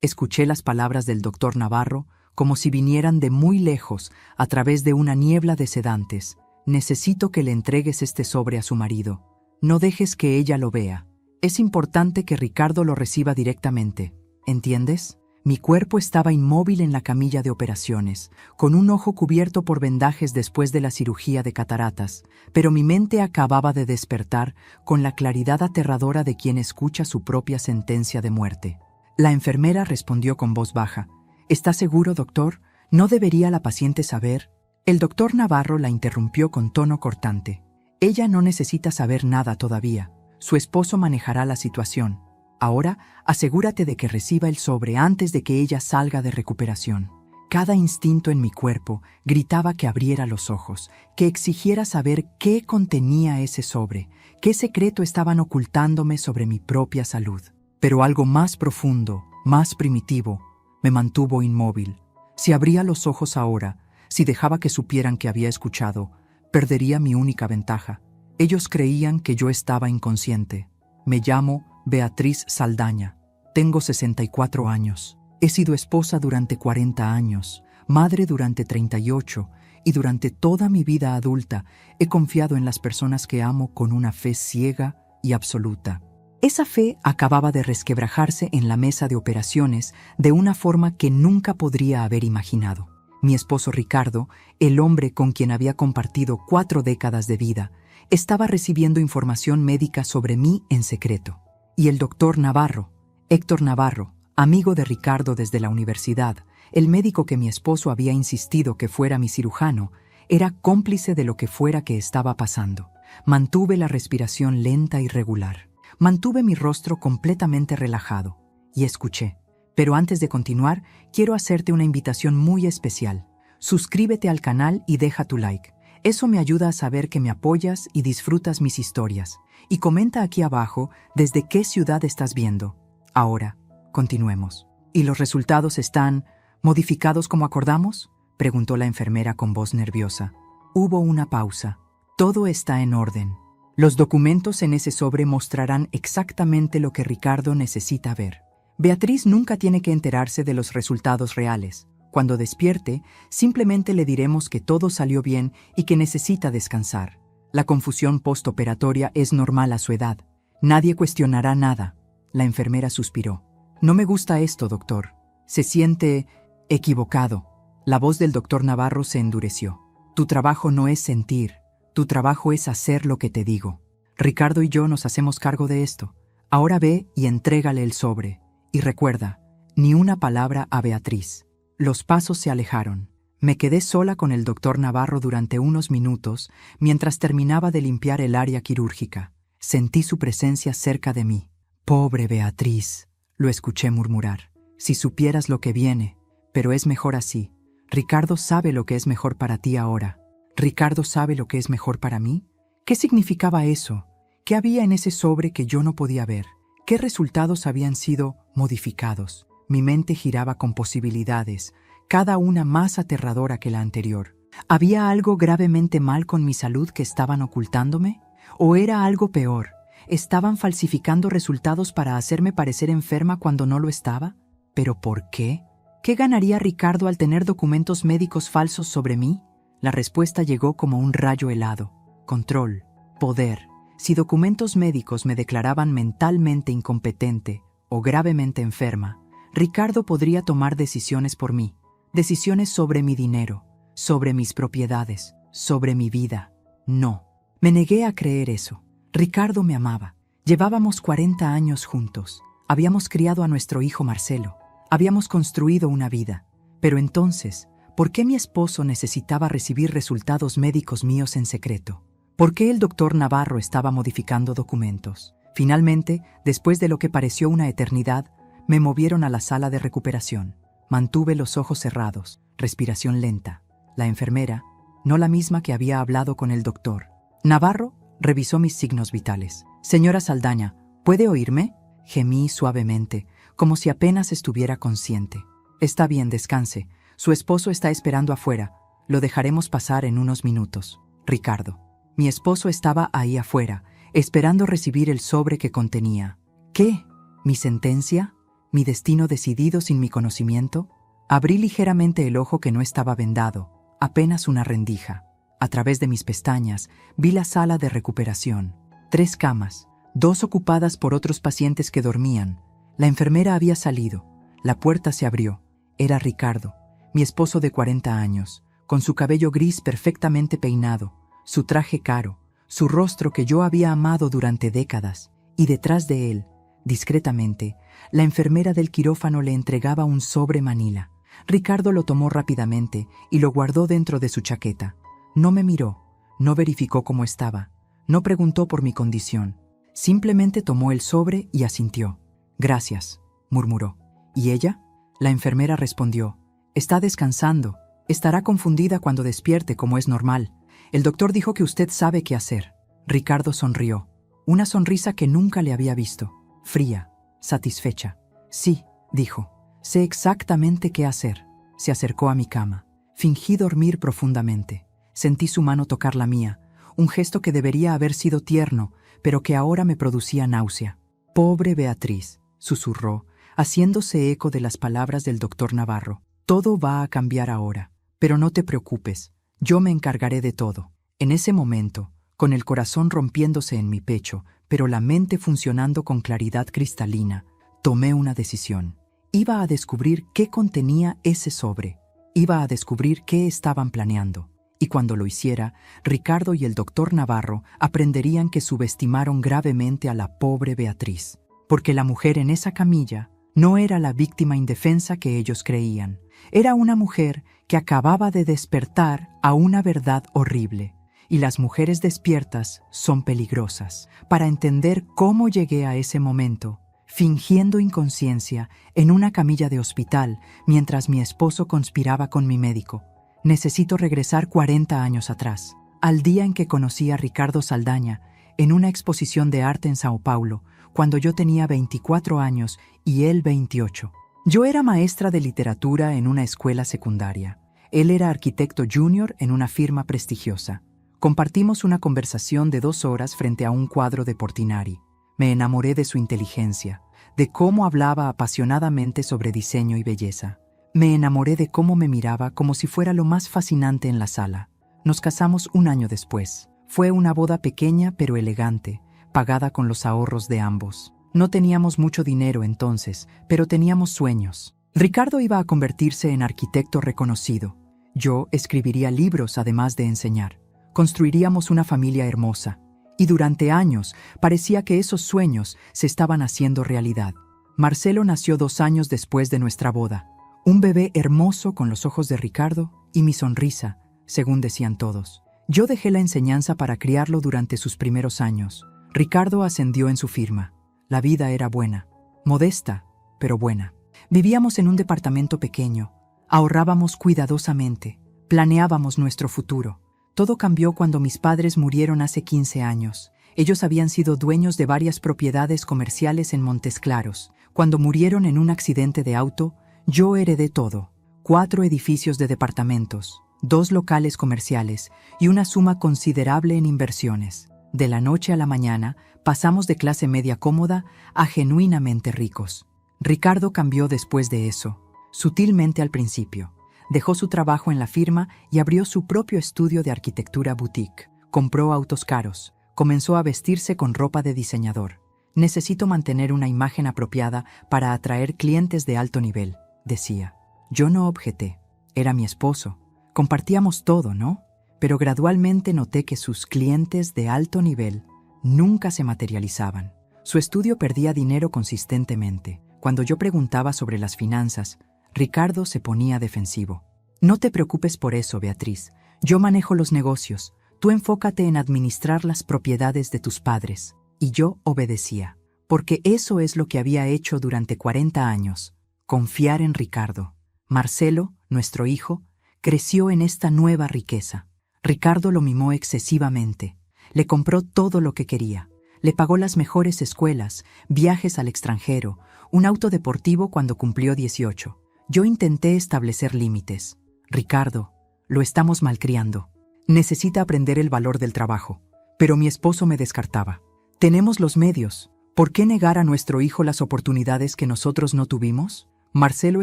Escuché las palabras del doctor Navarro como si vinieran de muy lejos, a través de una niebla de sedantes. Necesito que le entregues este sobre a su marido. No dejes que ella lo vea. Es importante que Ricardo lo reciba directamente. ¿Entiendes? Mi cuerpo estaba inmóvil en la camilla de operaciones, con un ojo cubierto por vendajes después de la cirugía de cataratas, pero mi mente acababa de despertar con la claridad aterradora de quien escucha su propia sentencia de muerte. La enfermera respondió con voz baja. ¿Está seguro, doctor? ¿No debería la paciente saber? El doctor Navarro la interrumpió con tono cortante. Ella no necesita saber nada todavía. Su esposo manejará la situación. Ahora, asegúrate de que reciba el sobre antes de que ella salga de recuperación. Cada instinto en mi cuerpo gritaba que abriera los ojos, que exigiera saber qué contenía ese sobre, qué secreto estaban ocultándome sobre mi propia salud. Pero algo más profundo, más primitivo, me mantuvo inmóvil. Si abría los ojos ahora, si dejaba que supieran que había escuchado, perdería mi única ventaja. Ellos creían que yo estaba inconsciente. Me llamo Beatriz Saldaña. Tengo 64 años. He sido esposa durante 40 años, madre durante 38, y durante toda mi vida adulta he confiado en las personas que amo con una fe ciega y absoluta. Esa fe acababa de resquebrajarse en la mesa de operaciones de una forma que nunca podría haber imaginado. Mi esposo Ricardo, el hombre con quien había compartido 4 décadas de vida, estaba recibiendo información médica sobre mí en secreto. Y el doctor Navarro, Héctor Navarro, amigo de Ricardo desde la universidad, el médico que mi esposo había insistido que fuera mi cirujano, era cómplice de lo que fuera que estaba pasando. Mantuve la respiración lenta y regular. Mantuve mi rostro completamente relajado y escuché. Pero antes de continuar, quiero hacerte una invitación muy especial. Suscríbete al canal y deja tu like. Eso me ayuda a saber que me apoyas y disfrutas mis historias. Y comenta aquí abajo desde qué ciudad estás viendo. Ahora, continuemos. ¿Y los resultados están modificados como acordamos?, preguntó la enfermera con voz nerviosa. Hubo una pausa. Todo está en orden. Los documentos en ese sobre mostrarán exactamente lo que Ricardo necesita ver. Beatriz nunca tiene que enterarse de los resultados reales. Cuando despierte, simplemente le diremos que todo salió bien y que necesita descansar. La confusión postoperatoria es normal a su edad. Nadie cuestionará nada. La enfermera suspiró. No me gusta esto, doctor. Se siente equivocado. La voz del doctor Navarro se endureció. Tu trabajo no es sentir. Tu trabajo es hacer lo que te digo. Ricardo y yo nos hacemos cargo de esto. Ahora ve y entrégale el sobre. Y recuerda, ni una palabra a Beatriz. Los pasos se alejaron. Me quedé sola con el doctor Navarro durante unos minutos mientras terminaba de limpiar el área quirúrgica. Sentí su presencia cerca de mí. Pobre Beatriz, lo escuché murmurar. Si supieras lo que viene, pero es mejor así. Ricardo sabe lo que es mejor para ti ahora. ¿Ricardo sabe lo que es mejor para mí? ¿Qué significaba eso? ¿Qué había en ese sobre que yo no podía ver? ¿Qué resultados habían sido modificados? Mi mente giraba con posibilidades, cada una más aterradora que la anterior. ¿Había algo gravemente mal con mi salud que estaban ocultándome? ¿O era algo peor? ¿Estaban falsificando resultados para hacerme parecer enferma cuando no lo estaba? ¿Pero por qué? ¿Qué ganaría Ricardo al tener documentos médicos falsos sobre mí? La respuesta llegó como un rayo helado. Control, poder. Si documentos médicos me declaraban mentalmente incompetente o gravemente enferma, Ricardo podría tomar decisiones por mí. Decisiones sobre mi dinero, sobre mis propiedades, sobre mi vida. No. Me negué a creer eso. Ricardo me amaba. Llevábamos 40 años juntos. Habíamos criado a nuestro hijo Marcelo. Habíamos construido una vida. Pero entonces, ¿por qué mi esposo necesitaba recibir resultados médicos míos en secreto? ¿Por qué el doctor Navarro estaba modificando documentos? Finalmente, después de lo que pareció una eternidad, me movieron a la sala de recuperación. Mantuve los ojos cerrados, respiración lenta. La enfermera, no la misma que había hablado con el doctor. Navarro revisó mis signos vitales. Señora Saldaña, ¿puede oírme? Gemí suavemente, como si apenas estuviera consciente. Está bien, descanse. Su esposo está esperando afuera. Lo dejaremos pasar en unos minutos. Ricardo. Mi esposo estaba ahí afuera, esperando recibir el sobre que contenía. ¿Qué? ¿Mi sentencia? ¿Mi destino decidido sin mi conocimiento? Abrí ligeramente el ojo que no estaba vendado, apenas una rendija. A través de mis pestañas vi la sala de recuperación. 3 camas, 2 ocupadas por otros pacientes que dormían. La enfermera había salido. La puerta se abrió. Era Ricardo, mi esposo de 40 años, con su cabello gris perfectamente peinado, su traje caro, su rostro que yo había amado durante décadas, y detrás de él, discretamente, la enfermera del quirófano le entregaba un sobre manila. Ricardo lo tomó rápidamente y lo guardó dentro de su chaqueta. No me miró, no verificó cómo estaba, no preguntó por mi condición. Simplemente tomó el sobre y asintió. «Gracias», murmuró. «¿Y ella?». La enfermera respondió. «Está descansando. Estará confundida cuando despierte, como es normal. El doctor dijo que usted sabe qué hacer». Ricardo sonrió. Una sonrisa que nunca le había visto. Fría, satisfecha. «Sí», dijo. «Sé exactamente qué hacer». Se acercó a mi cama. Fingí dormir profundamente. Sentí su mano tocar la mía, un gesto que debería haber sido tierno, pero que ahora me producía náusea. «Pobre Beatriz», susurró, haciéndose eco de las palabras del doctor Navarro. «Todo va a cambiar ahora, pero no te preocupes, yo me encargaré de todo». En ese momento, con el corazón rompiéndose en mi pecho, pero la mente funcionando con claridad cristalina, tomé una decisión. Iba a descubrir qué contenía ese sobre. Iba a descubrir qué estaban planeando. Y cuando lo hiciera, Ricardo y el doctor Navarro aprenderían que subestimaron gravemente a la pobre Beatriz, porque la mujer en esa camilla no era la víctima indefensa que ellos creían. Era una mujer que acababa de despertar a una verdad horrible. Y las mujeres despiertas son peligrosas. Para entender cómo llegué a ese momento, fingiendo inconsciencia en una camilla de hospital mientras mi esposo conspiraba con mi médico, necesito regresar 40 años atrás, al día en que conocí a Ricardo Saldaña en una exposición de arte en Sao Paulo, cuando yo tenía 24 años y él 28. Yo era maestra de literatura en una escuela secundaria. Él era arquitecto junior en una firma prestigiosa. Compartimos una conversación de 2 horas frente a un cuadro de Portinari. Me enamoré de su inteligencia, de cómo hablaba apasionadamente sobre diseño y belleza. Me enamoré de cómo me miraba como si fuera lo más fascinante en la sala. Nos casamos 1 año después. Fue una boda pequeña pero elegante, pagada con los ahorros de ambos. No teníamos mucho dinero entonces, pero teníamos sueños. Ricardo iba a convertirse en arquitecto reconocido. Yo escribiría libros además de enseñar. Construiríamos una familia hermosa. Y durante años parecía que esos sueños se estaban haciendo realidad. Marcelo nació 2 años después de nuestra boda. Un bebé hermoso con los ojos de Ricardo y mi sonrisa, según decían todos. Yo dejé la enseñanza para criarlo durante sus primeros años. Ricardo ascendió en su firma. La vida era buena, modesta, pero buena. Vivíamos en un departamento pequeño, ahorrábamos cuidadosamente, planeábamos nuestro futuro. Todo cambió cuando mis padres murieron hace 15 años. Ellos habían sido dueños de varias propiedades comerciales en Montes Claros. Cuando murieron en un accidente de auto, yo heredé todo: 4 edificios de departamentos, 2 locales comerciales y una suma considerable en inversiones. De la noche a la mañana, pasamos de clase media cómoda a genuinamente ricos. Ricardo cambió después de eso, sutilmente al principio. Dejó su trabajo en la firma y abrió su propio estudio de arquitectura boutique. Compró autos caros, comenzó a vestirse con ropa de diseñador. «Necesito mantener una imagen apropiada para atraer clientes de alto nivel», decía. Yo no objeté. Era mi esposo. Compartíamos todo, ¿no? Pero gradualmente noté que sus clientes de alto nivel nunca se materializaban. Su estudio perdía dinero consistentemente. Cuando yo preguntaba sobre las finanzas, Ricardo se ponía defensivo. «No te preocupes por eso, Beatriz. Yo manejo los negocios. Tú enfócate en administrar las propiedades de tus padres». Y yo obedecía, porque eso es lo que había hecho durante 40 años, confiar en Ricardo. Marcelo, nuestro hijo, creció en esta nueva riqueza. Ricardo lo mimó excesivamente. Le compró todo lo que quería. Le pagó las mejores escuelas, viajes al extranjero, un auto deportivo cuando cumplió 18. Yo intenté establecer límites. «Ricardo, lo estamos malcriando. Necesita aprender el valor del trabajo». Pero mi esposo me descartaba. «Tenemos los medios. ¿Por qué negar a nuestro hijo las oportunidades que nosotros no tuvimos? Marcelo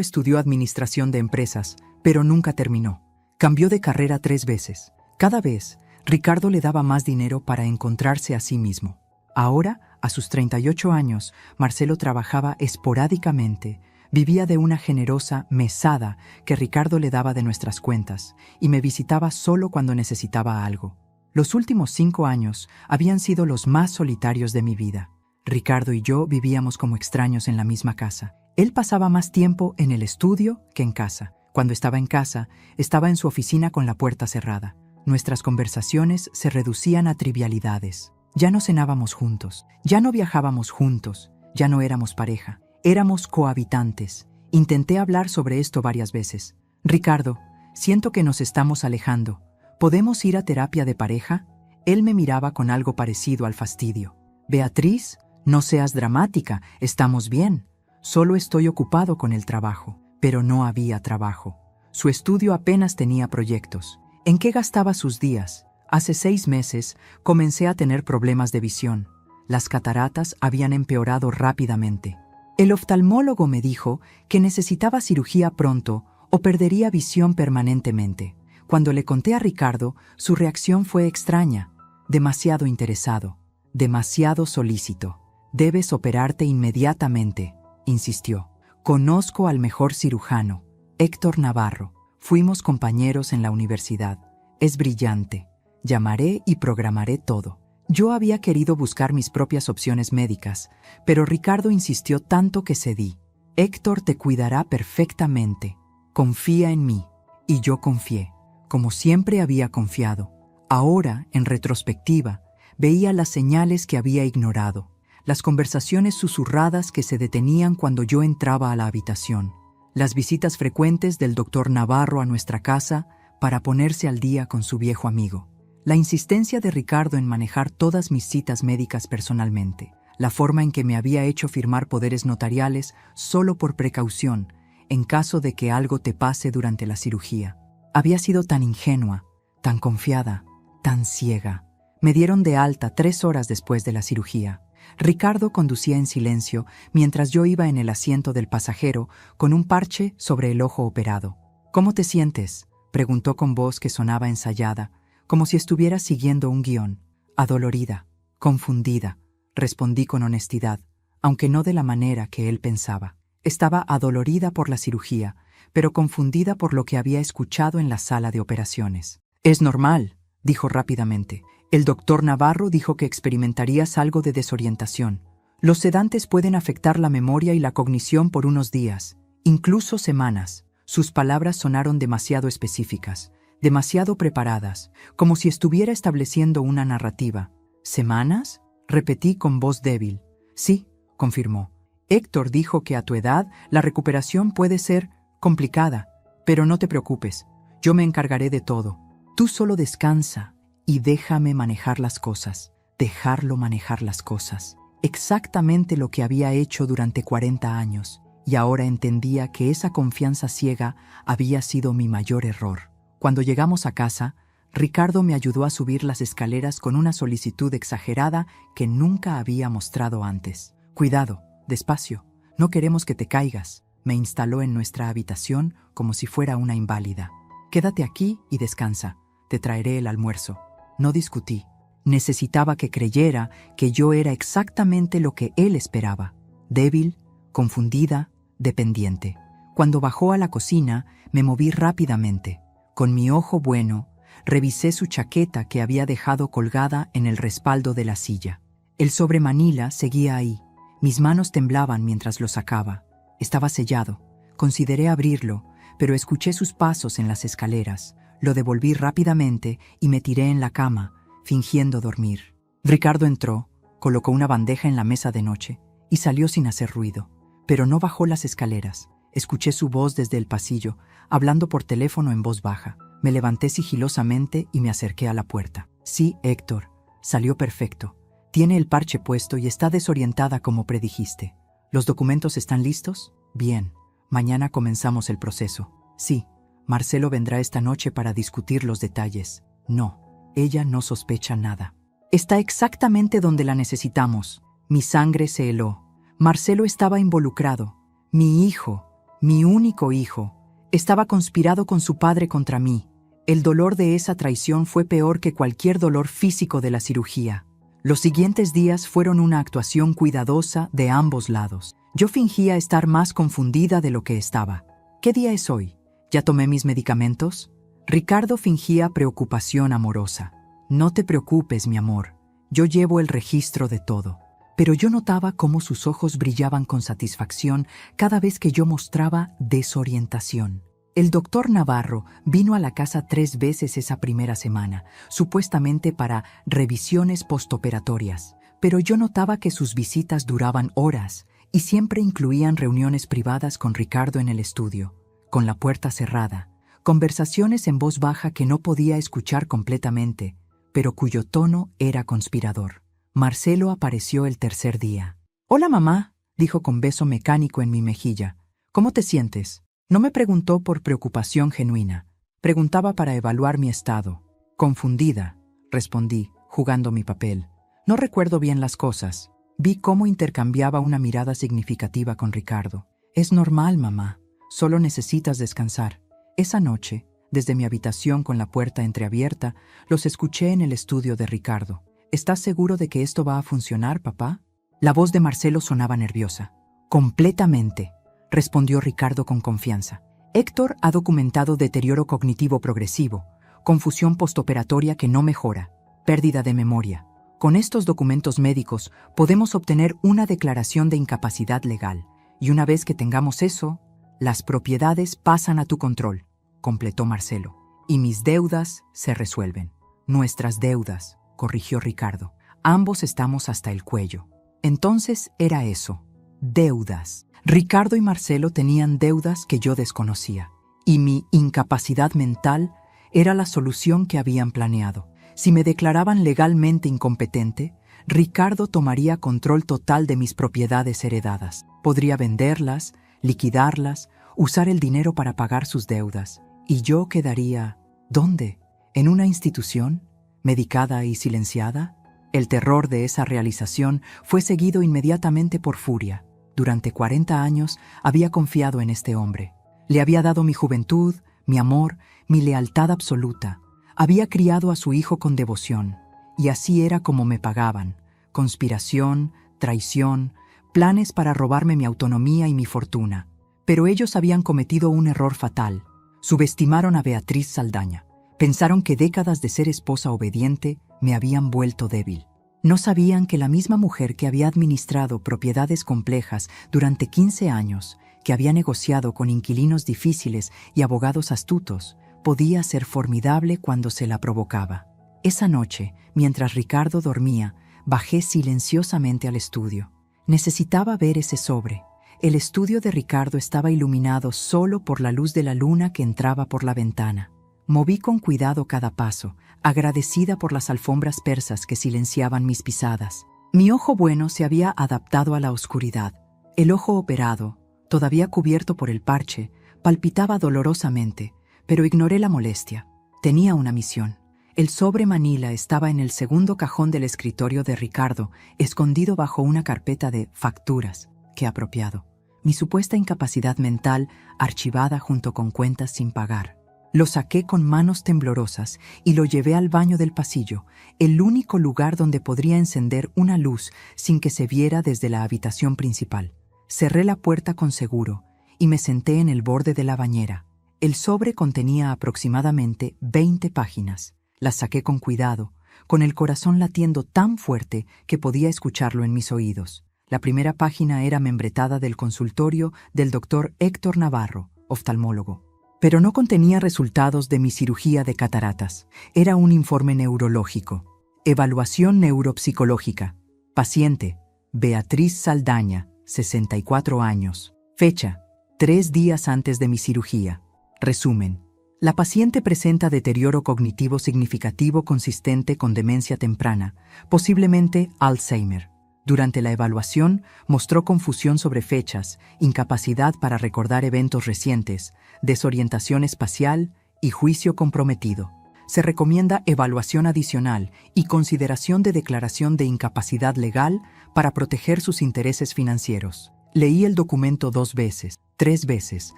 estudió administración de empresas, pero nunca terminó. Cambió de carrera 3 veces. Cada vez, Ricardo le daba más dinero para encontrarse a sí mismo. Ahora, a sus 38 años, Marcelo trabajaba esporádicamente, vivía de una generosa mesada que Ricardo le daba de nuestras cuentas y me visitaba solo cuando necesitaba algo. Los últimos 5 años habían sido los más solitarios de mi vida. Ricardo y yo vivíamos como extraños en la misma casa. Él pasaba más tiempo en el estudio que en casa. Cuando estaba en casa, estaba en su oficina con la puerta cerrada. Nuestras conversaciones se reducían a trivialidades. Ya no cenábamos juntos, ya no viajábamos juntos, ya no éramos pareja. Éramos cohabitantes. Intenté hablar sobre esto varias veces. Ricardo, siento que nos estamos alejando. ¿Podemos ir a terapia de pareja? Él me miraba con algo parecido al fastidio. Beatriz, no seas dramática, estamos bien. Solo estoy ocupado con el trabajo. Pero no había trabajo. Su estudio apenas tenía proyectos. ¿En qué gastaba sus días? Hace 6 meses comencé a tener problemas de visión. Las cataratas habían empeorado rápidamente. El oftalmólogo me dijo que necesitaba cirugía pronto o perdería visión permanentemente. Cuando le conté a Ricardo, su reacción fue extraña. Demasiado interesado, demasiado solícito. Debes operarte inmediatamente, insistió. Conozco al mejor cirujano, Héctor Navarro. Fuimos compañeros en la universidad. Es brillante. Llamaré y programaré todo. Yo había querido buscar mis propias opciones médicas, pero Ricardo insistió tanto que cedí. Héctor te cuidará perfectamente. Confía en mí. Y yo confié, como siempre había confiado. Ahora, en retrospectiva, veía las señales que había ignorado, las conversaciones susurradas que se detenían cuando yo entraba a la habitación, las visitas frecuentes del doctor Navarro a nuestra casa para ponerse al día con su viejo amigo, la insistencia de Ricardo en manejar todas mis citas médicas personalmente, la forma en que me había hecho firmar poderes notariales solo por precaución, en caso de que algo te pase durante la cirugía. Había sido tan ingenua, tan confiada, tan ciega. Me dieron de alta 3 horas después de la cirugía. Ricardo conducía en silencio mientras yo iba en el asiento del pasajero con un parche sobre el ojo operado. ¿Cómo te sientes?, preguntó con voz que sonaba ensayada, como si estuviera siguiendo un guión. Adolorida, confundida, respondí con honestidad, aunque no de la manera que él pensaba. Estaba adolorida por la cirugía, pero confundida por lo que había escuchado en la sala de operaciones. Es normal, dijo rápidamente. El doctor Navarro dijo que experimentarías algo de desorientación. Los sedantes pueden afectar la memoria y la cognición por unos días, incluso semanas. Sus palabras sonaron demasiado específicas, demasiado preparadas, como si estuviera estableciendo una narrativa. ¿Semanas?, repetí con voz débil. Sí, confirmó. Héctor dijo que a tu edad la recuperación puede ser complicada, pero no te preocupes, yo me encargaré de todo. Tú solo descansa y déjame manejar las cosas, dejarlo manejar las cosas. Exactamente lo que había hecho durante 40 años, y ahora entendía que esa confianza ciega había sido mi mayor error. Cuando llegamos a casa, Ricardo me ayudó a subir las escaleras con una solicitud exagerada que nunca había mostrado antes. Cuidado, despacio, no queremos que te caigas. Me instaló en nuestra habitación como si fuera una inválida. Quédate aquí y descansa, te traeré el almuerzo. No discutí. Necesitaba que creyera que yo era exactamente lo que él esperaba. Débil, confundida, dependiente. Cuando bajó a la cocina, me moví rápidamente. Con mi ojo bueno, revisé su chaqueta que había dejado colgada en el respaldo de la silla. El sobremanila seguía ahí. Mis manos temblaban mientras lo sacaba. Estaba sellado. Consideré abrirlo, pero escuché sus pasos en las escaleras. Lo devolví rápidamente y me tiré en la cama, fingiendo dormir. Ricardo entró, colocó una bandeja en la mesa de noche y salió sin hacer ruido, pero no bajó las escaleras. Escuché su voz desde el pasillo, hablando por teléfono en voz baja. Me levanté sigilosamente y me acerqué a la puerta. Sí, Héctor, salió perfecto. Tiene el parche puesto y está desorientada como predijiste. ¿Los documentos están listos? Bien. Mañana comenzamos el proceso. Sí. Marcelo vendrá esta noche para discutir los detalles. No, ella no sospecha nada. Está exactamente donde la necesitamos. Mi sangre se heló. Marcelo estaba involucrado. Mi hijo, mi único hijo, estaba conspirado con su padre contra mí. El dolor de esa traición fue peor que cualquier dolor físico de la cirugía. Los siguientes días fueron una actuación cuidadosa de ambos lados. Yo fingía estar más confundida de lo que estaba. ¿Qué día es hoy? ¿Ya tomé mis medicamentos? Ricardo fingía preocupación amorosa. No te preocupes, mi amor. Yo llevo el registro de todo. Pero yo notaba cómo sus ojos brillaban con satisfacción cada vez que yo mostraba desorientación. El doctor Navarro vino a la casa 3 veces esa primera semana, supuestamente para revisiones postoperatorias. Pero yo notaba que sus visitas duraban horas y siempre incluían reuniones privadas con Ricardo en el estudio, con la puerta cerrada, conversaciones en voz baja que no podía escuchar completamente, pero cuyo tono era conspirador. Marcelo apareció el tercer día. «Hola, mamá», dijo con beso mecánico en mi mejilla. «¿Cómo te sientes?» No me preguntó por preocupación genuina. Preguntaba para evaluar mi estado. «Confundida», respondí, jugando mi papel. No recuerdo bien las cosas. Vi cómo intercambiaba una mirada significativa con Ricardo. «Es normal, mamá. Solo necesitas descansar». Esa noche, desde mi habitación con la puerta entreabierta, los escuché en el estudio de Ricardo. «¿Estás seguro de que esto va a funcionar, papá?» La voz de Marcelo sonaba nerviosa. «Completamente», respondió Ricardo con confianza. «Héctor ha documentado deterioro cognitivo progresivo, confusión postoperatoria que no mejora, pérdida de memoria. Con estos documentos médicos podemos obtener una declaración de incapacidad legal, y una vez que tengamos eso, las propiedades pasan a tu control», completó Marcelo. «Y mis deudas se resuelven». «Nuestras deudas», corrigió Ricardo. «Ambos estamos hasta el cuello». Entonces era eso, deudas. Ricardo y Marcelo tenían deudas que yo desconocía, y mi incapacidad mental era la solución que habían planeado. Si me declaraban legalmente incompetente, Ricardo tomaría control total de mis propiedades heredadas. Podría venderlas, liquidarlas, usar el dinero para pagar sus deudas. Y yo quedaría, ¿dónde? ¿En una institución? ¿Medicada y silenciada? El terror de esa realización fue seguido inmediatamente por furia. Durante 40 años había confiado en este hombre. Le había dado mi juventud, mi amor, mi lealtad absoluta. Había criado a su hijo con devoción. Y así era como me pagaban. Conspiración, traición, planes para robarme mi autonomía y mi fortuna. Pero ellos habían cometido un error fatal. Subestimaron a Beatriz Saldaña. Pensaron que décadas de ser esposa obediente me habían vuelto débil. No sabían que la misma mujer que había administrado propiedades complejas durante 15 años, que había negociado con inquilinos difíciles y abogados astutos, podía ser formidable cuando se la provocaba. Esa noche, mientras Ricardo dormía, bajé silenciosamente al estudio. Necesitaba ver ese sobre. El estudio de Ricardo estaba iluminado solo por la luz de la luna que entraba por la ventana. Moví con cuidado cada paso, agradecida por las alfombras persas que silenciaban mis pisadas. Mi ojo bueno se había adaptado a la oscuridad. El ojo operado, todavía cubierto por el parche, palpitaba dolorosamente, pero ignoré la molestia. Tenía una misión. El sobre manila estaba en el segundo cajón del escritorio de Ricardo, escondido bajo una carpeta de facturas. ¡Qué apropiado! Mi supuesta incapacidad mental archivada junto con cuentas sin pagar. Lo saqué con manos temblorosas y lo llevé al baño del pasillo, el único lugar donde podría encender una luz sin que se viera desde la habitación principal. Cerré la puerta con seguro y me senté en el borde de la bañera. El sobre contenía aproximadamente 20 páginas. Las saqué con cuidado, con el corazón latiendo tan fuerte que podía escucharlo en mis oídos. La primera página era membretada del consultorio del doctor Héctor Navarro, oftalmólogo. Pero no contenía resultados de mi cirugía de cataratas. Era un informe neurológico. Evaluación neuropsicológica. Paciente: Beatriz Saldaña, 64 años. Fecha: 3 días antes de mi cirugía. Resumen: la paciente presenta deterioro cognitivo significativo consistente con demencia temprana, posiblemente Alzheimer. Durante la evaluación, mostró confusión sobre fechas, incapacidad para recordar eventos recientes, desorientación espacial y juicio comprometido. se recomienda evaluación adicional y consideración de declaración de incapacidad legal para proteger sus intereses financieros. Leí el documento 2 veces, 3 veces,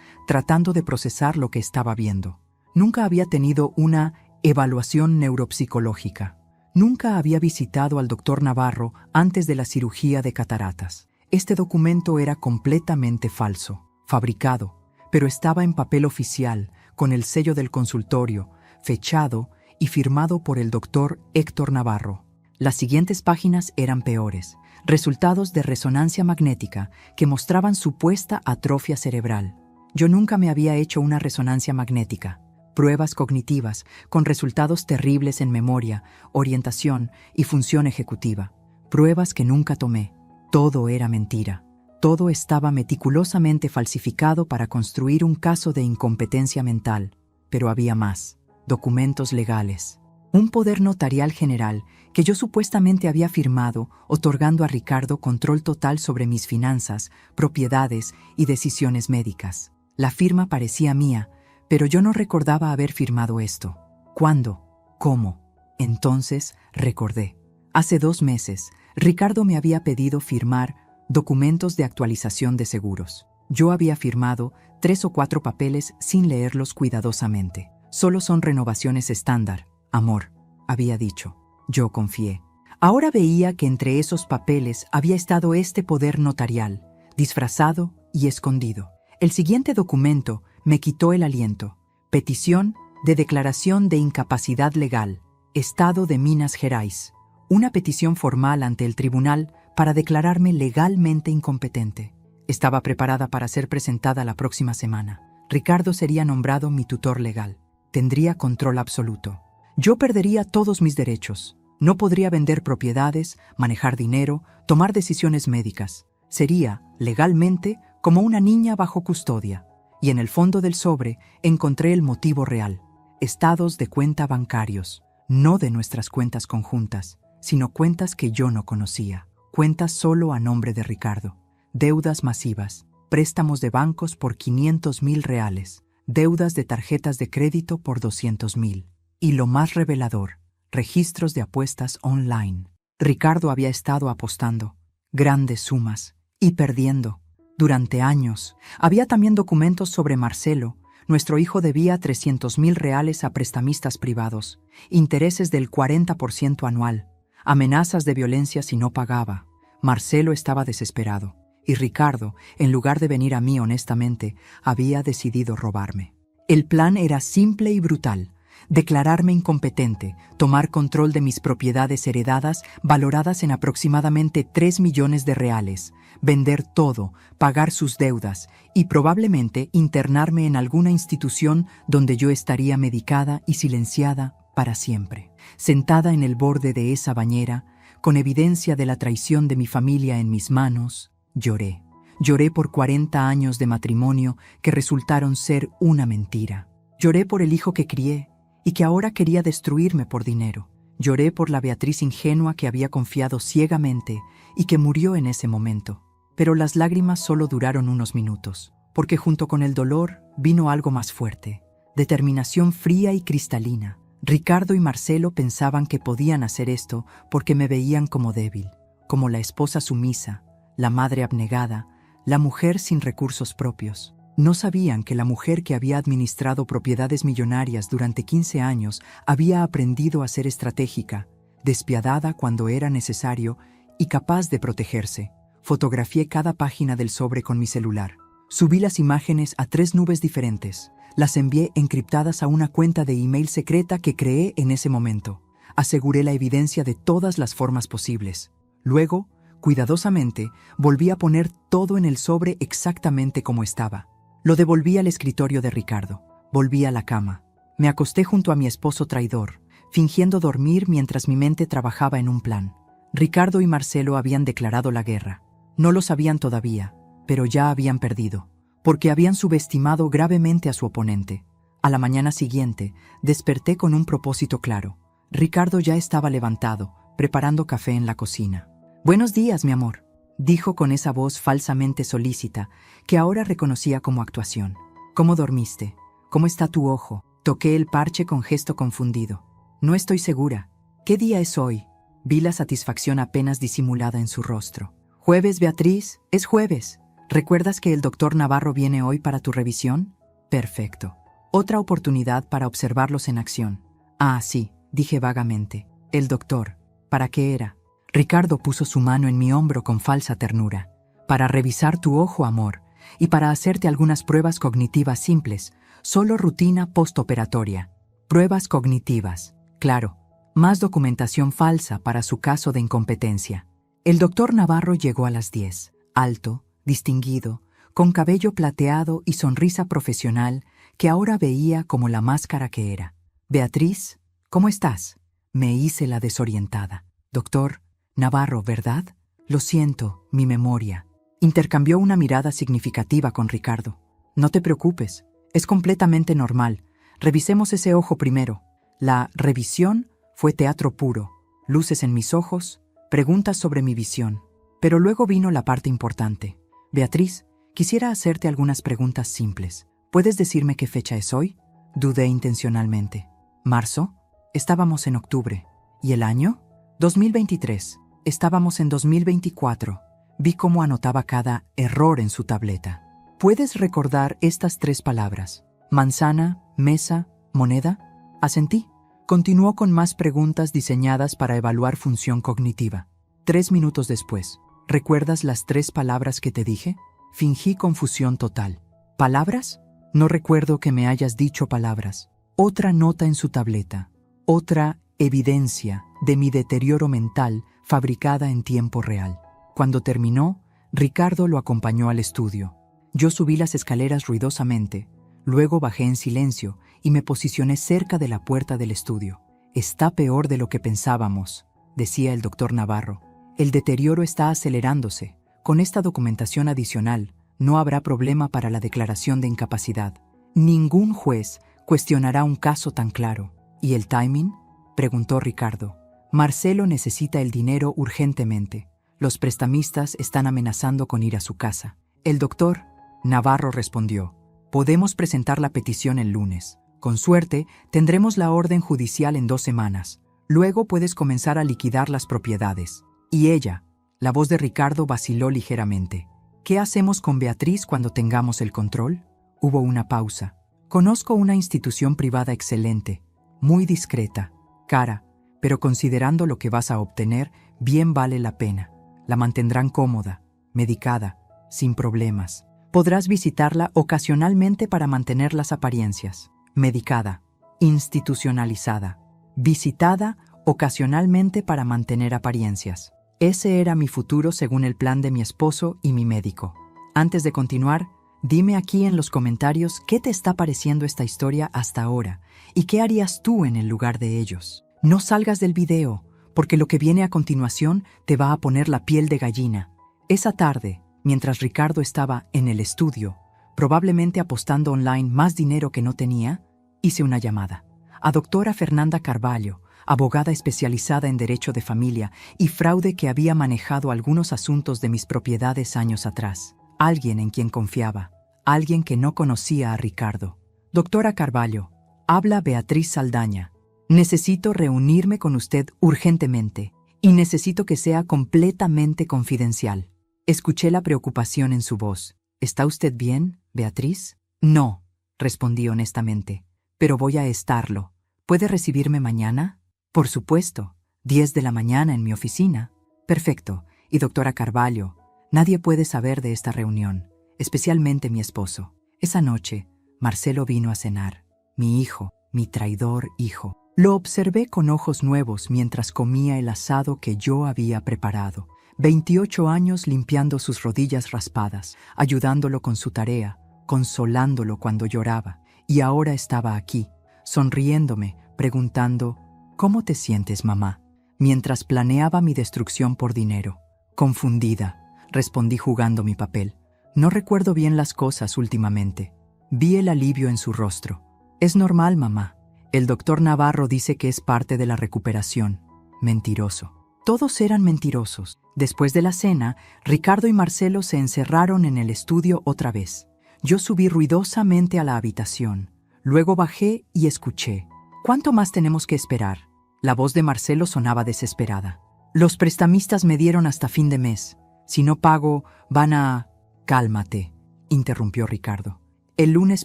tratando de procesar lo que estaba viendo. Nunca había tenido una evaluación neuropsicológica. Nunca había visitado al doctor Navarro antes de la cirugía de cataratas. Este documento era completamente falso, fabricado, pero estaba en papel oficial, con el sello del consultorio, fechado y firmado por el doctor Héctor Navarro. Las siguientes páginas eran peores. Resultados de resonancia magnética que mostraban supuesta atrofia cerebral. Yo nunca me había hecho una resonancia magnética. Pruebas cognitivas con resultados terribles en memoria, orientación y función ejecutiva. Pruebas que nunca tomé. Todo era mentira. Todo estaba meticulosamente falsificado para construir un caso de incompetencia mental. Pero había más. Documentos legales. Un poder notarial general que yo supuestamente había firmado, otorgando a Ricardo control total sobre mis finanzas, propiedades y decisiones médicas. La firma parecía mía, pero yo no recordaba haber firmado esto. ¿Cuándo? ¿Cómo? Entonces recordé. Hace 2 meses, Ricardo me había pedido firmar documentos de actualización de seguros. Yo había firmado 3 o 4 papeles sin leerlos cuidadosamente. Solo son renovaciones estándar, amor, había dicho. Yo confié. Ahora veía que entre esos papeles había estado este poder notarial, disfrazado y escondido. El siguiente documento me quitó el aliento. Petición de declaración de incapacidad legal, Estado de Minas Gerais. Una petición formal ante el tribunal para declararme legalmente incompetente. Estaba preparada para ser presentada la próxima semana. Ricardo sería nombrado mi tutor legal. Tendría control absoluto. Yo perdería todos mis derechos. No podría vender propiedades, manejar dinero, tomar decisiones médicas. Sería, legalmente, como una niña bajo custodia. Y en el fondo del sobre encontré el motivo real. Estados de cuenta bancarios, no de nuestras cuentas conjuntas, sino cuentas que yo no conocía. Cuentas solo a nombre de Ricardo. Deudas masivas, préstamos de bancos por 500,000 reales, deudas de tarjetas de crédito por 200,000. Y lo más revelador, registros de apuestas online. Ricardo había estado apostando grandes sumas y perdiendo durante años. Había también documentos sobre Marcelo. Nuestro hijo debía 300,000 reales a prestamistas privados, intereses del 40% anual, amenazas de violencia si no pagaba. Marcelo estaba desesperado, y Ricardo, en lugar de venir a mí honestamente, había decidido robarme. El plan era simple y brutal. Declararme incompetente, tomar control de mis propiedades heredadas valoradas en aproximadamente 3 millones de reales, vender todo, pagar sus deudas y probablemente internarme en alguna institución donde yo estaría medicada y silenciada para siempre. Sentada en el borde de esa bañera, con evidencia de la traición de mi familia en mis manos, lloré. Lloré por 40 años de matrimonio que resultaron ser una mentira. Lloré por el hijo que crié y que ahora quería destruirme por dinero. Lloré por la Beatriz ingenua que había confiado ciegamente y que murió en ese momento. Pero las lágrimas solo duraron unos minutos, porque junto con el dolor vino algo más fuerte, determinación fría y cristalina. Ricardo y Marcelo pensaban que podían hacer esto porque me veían como débil, como la esposa sumisa, la madre abnegada, la mujer sin recursos propios. No sabían que la mujer que había administrado propiedades millonarias durante 15 años había aprendido a ser estratégica, despiadada cuando era necesario y capaz de protegerse. Fotografié cada página del sobre con mi celular. Subí las imágenes a 3 nubes diferentes. Las envié encriptadas a una cuenta de email secreta que creé en ese momento. Aseguré la evidencia de todas las formas posibles. Luego, cuidadosamente, volví a poner todo en el sobre exactamente como estaba. Lo devolví al escritorio de Ricardo. Volví a la cama. Me acosté junto a mi esposo traidor, fingiendo dormir mientras mi mente trabajaba en un plan. Ricardo y Marcelo habían declarado la guerra. No lo sabían todavía, pero ya habían perdido, porque habían subestimado gravemente a su oponente. A la mañana siguiente, desperté con un propósito claro. Ricardo ya estaba levantado, preparando café en la cocina. «Buenos días, mi amor», dijo con esa voz falsamente solícita, que ahora reconocía como actuación. «¿Cómo dormiste? ¿Cómo está tu ojo?» Toqué el parche con gesto confundido. No estoy segura. ¿Qué día es hoy? Vi la satisfacción apenas disimulada en su rostro. Jueves, Beatriz, es jueves. ¿Recuerdas que el doctor Navarro viene hoy para tu revisión? Perfecto. Otra oportunidad para observarlos en acción. Ah, sí, dije vagamente. El doctor. ¿Para qué era? Ricardo puso su mano en mi hombro con falsa ternura. Para revisar tu ojo, amor, y para hacerte algunas pruebas cognitivas simples, solo rutina postoperatoria. Pruebas cognitivas, claro, más documentación falsa para su caso de incompetencia. El doctor Navarro llegó a las 10, alto, distinguido, con cabello plateado y sonrisa profesional que ahora veía como la máscara que era. Beatriz, ¿cómo estás? Me hice la desorientada. Doctor Navarro, ¿verdad? Lo siento, mi memoria. Intercambió una mirada significativa con Ricardo. No te preocupes, es completamente normal. Revisemos ese ojo primero. La revisión fue teatro puro. Luces en mis ojos, preguntas sobre mi visión. Pero luego vino la parte importante. Beatriz, quisiera hacerte algunas preguntas simples. ¿Puedes decirme qué fecha es hoy? Dudé intencionalmente. ¿Marzo? Estábamos en octubre. ¿Y el año? 2023. Estábamos en 2024. Vi cómo anotaba cada error en su tableta. ¿Puedes recordar estas 3 palabras? Manzana, mesa, moneda. Asentí. Continuó con más preguntas diseñadas para evaluar función cognitiva. 3 minutos después. ¿Recuerdas las 3 palabras que te dije? Fingí confusión total. ¿Palabras? No recuerdo que me hayas dicho palabras. Otra nota en su tableta. Otra evidencia de mi deterioro mental fabricada en tiempo real. Cuando terminó, Ricardo lo acompañó al estudio. Yo subí las escaleras ruidosamente, luego bajé en silencio y me posicioné cerca de la puerta del estudio. Está peor de lo que pensábamos, decía el doctor Navarro. El deterioro está acelerándose. Con esta documentación adicional, no habrá problema para la declaración de incapacidad. Ningún juez cuestionará un caso tan claro. ¿Y el timing? Preguntó Ricardo. Marcelo necesita el dinero urgentemente. Los prestamistas están amenazando con ir a su casa. El doctor Navarro respondió: podemos presentar la petición el lunes. Con suerte, tendremos la orden judicial en 2 semanas. Luego puedes comenzar a liquidar las propiedades. Y ella, la voz de Ricardo vaciló ligeramente. ¿Qué hacemos con Beatriz cuando tengamos el control? Hubo una pausa. Conozco una institución privada excelente, muy discreta, cara, pero considerando lo que vas a obtener, bien vale la pena. La mantendrán cómoda, medicada, sin problemas. Podrás visitarla ocasionalmente para mantener las apariencias. Medicada, institucionalizada, visitada ocasionalmente para mantener apariencias. Ese era mi futuro según el plan de mi esposo y mi médico. Antes de continuar, dime aquí en los comentarios qué te está pareciendo esta historia hasta ahora y qué harías tú en el lugar de ellos. No salgas del video, porque lo que viene a continuación te va a poner la piel de gallina. Esa tarde, mientras Ricardo estaba en el estudio, probablemente apostando online más dinero que no tenía, hice una llamada a doctora Fernanda Carvalho, abogada especializada en derecho de familia y fraude que había manejado algunos asuntos de mis propiedades años atrás. Alguien en quien confiaba, alguien que no conocía a Ricardo. Doctora Carvalho, habla Beatriz Saldaña. Necesito reunirme con usted urgentemente y necesito que sea completamente confidencial. Escuché la preocupación en su voz. ¿Está usted bien, Beatriz? No, respondí honestamente, pero voy a estarlo. ¿Puede recibirme mañana? Por supuesto, 10 de la mañana en mi oficina. Perfecto. Y doctora Carvalho, nadie puede saber de esta reunión, especialmente mi esposo. Esa noche, Marcelo vino a cenar. Mi hijo, mi traidor hijo. Lo observé con ojos nuevos mientras comía el asado que yo había preparado. 28 años limpiando sus rodillas raspadas, ayudándolo con su tarea, consolándolo cuando lloraba. Y ahora estaba aquí, sonriéndome, preguntando: ¿cómo te sientes, mamá? Mientras planeaba mi destrucción por dinero. Confundida, respondí jugando mi papel. No recuerdo bien las cosas últimamente. Vi el alivio en su rostro. Es normal, mamá. El doctor Navarro dice que es parte de la recuperación. Mentiroso. Todos eran mentirosos. Después de la cena, Ricardo y Marcelo se encerraron en el estudio otra vez. Yo subí ruidosamente a la habitación. Luego bajé y escuché. ¿Cuánto más tenemos que esperar? La voz de Marcelo sonaba desesperada. Los prestamistas me dieron hasta fin de mes. Si no pago, van a... Cálmate, interrumpió Ricardo. El lunes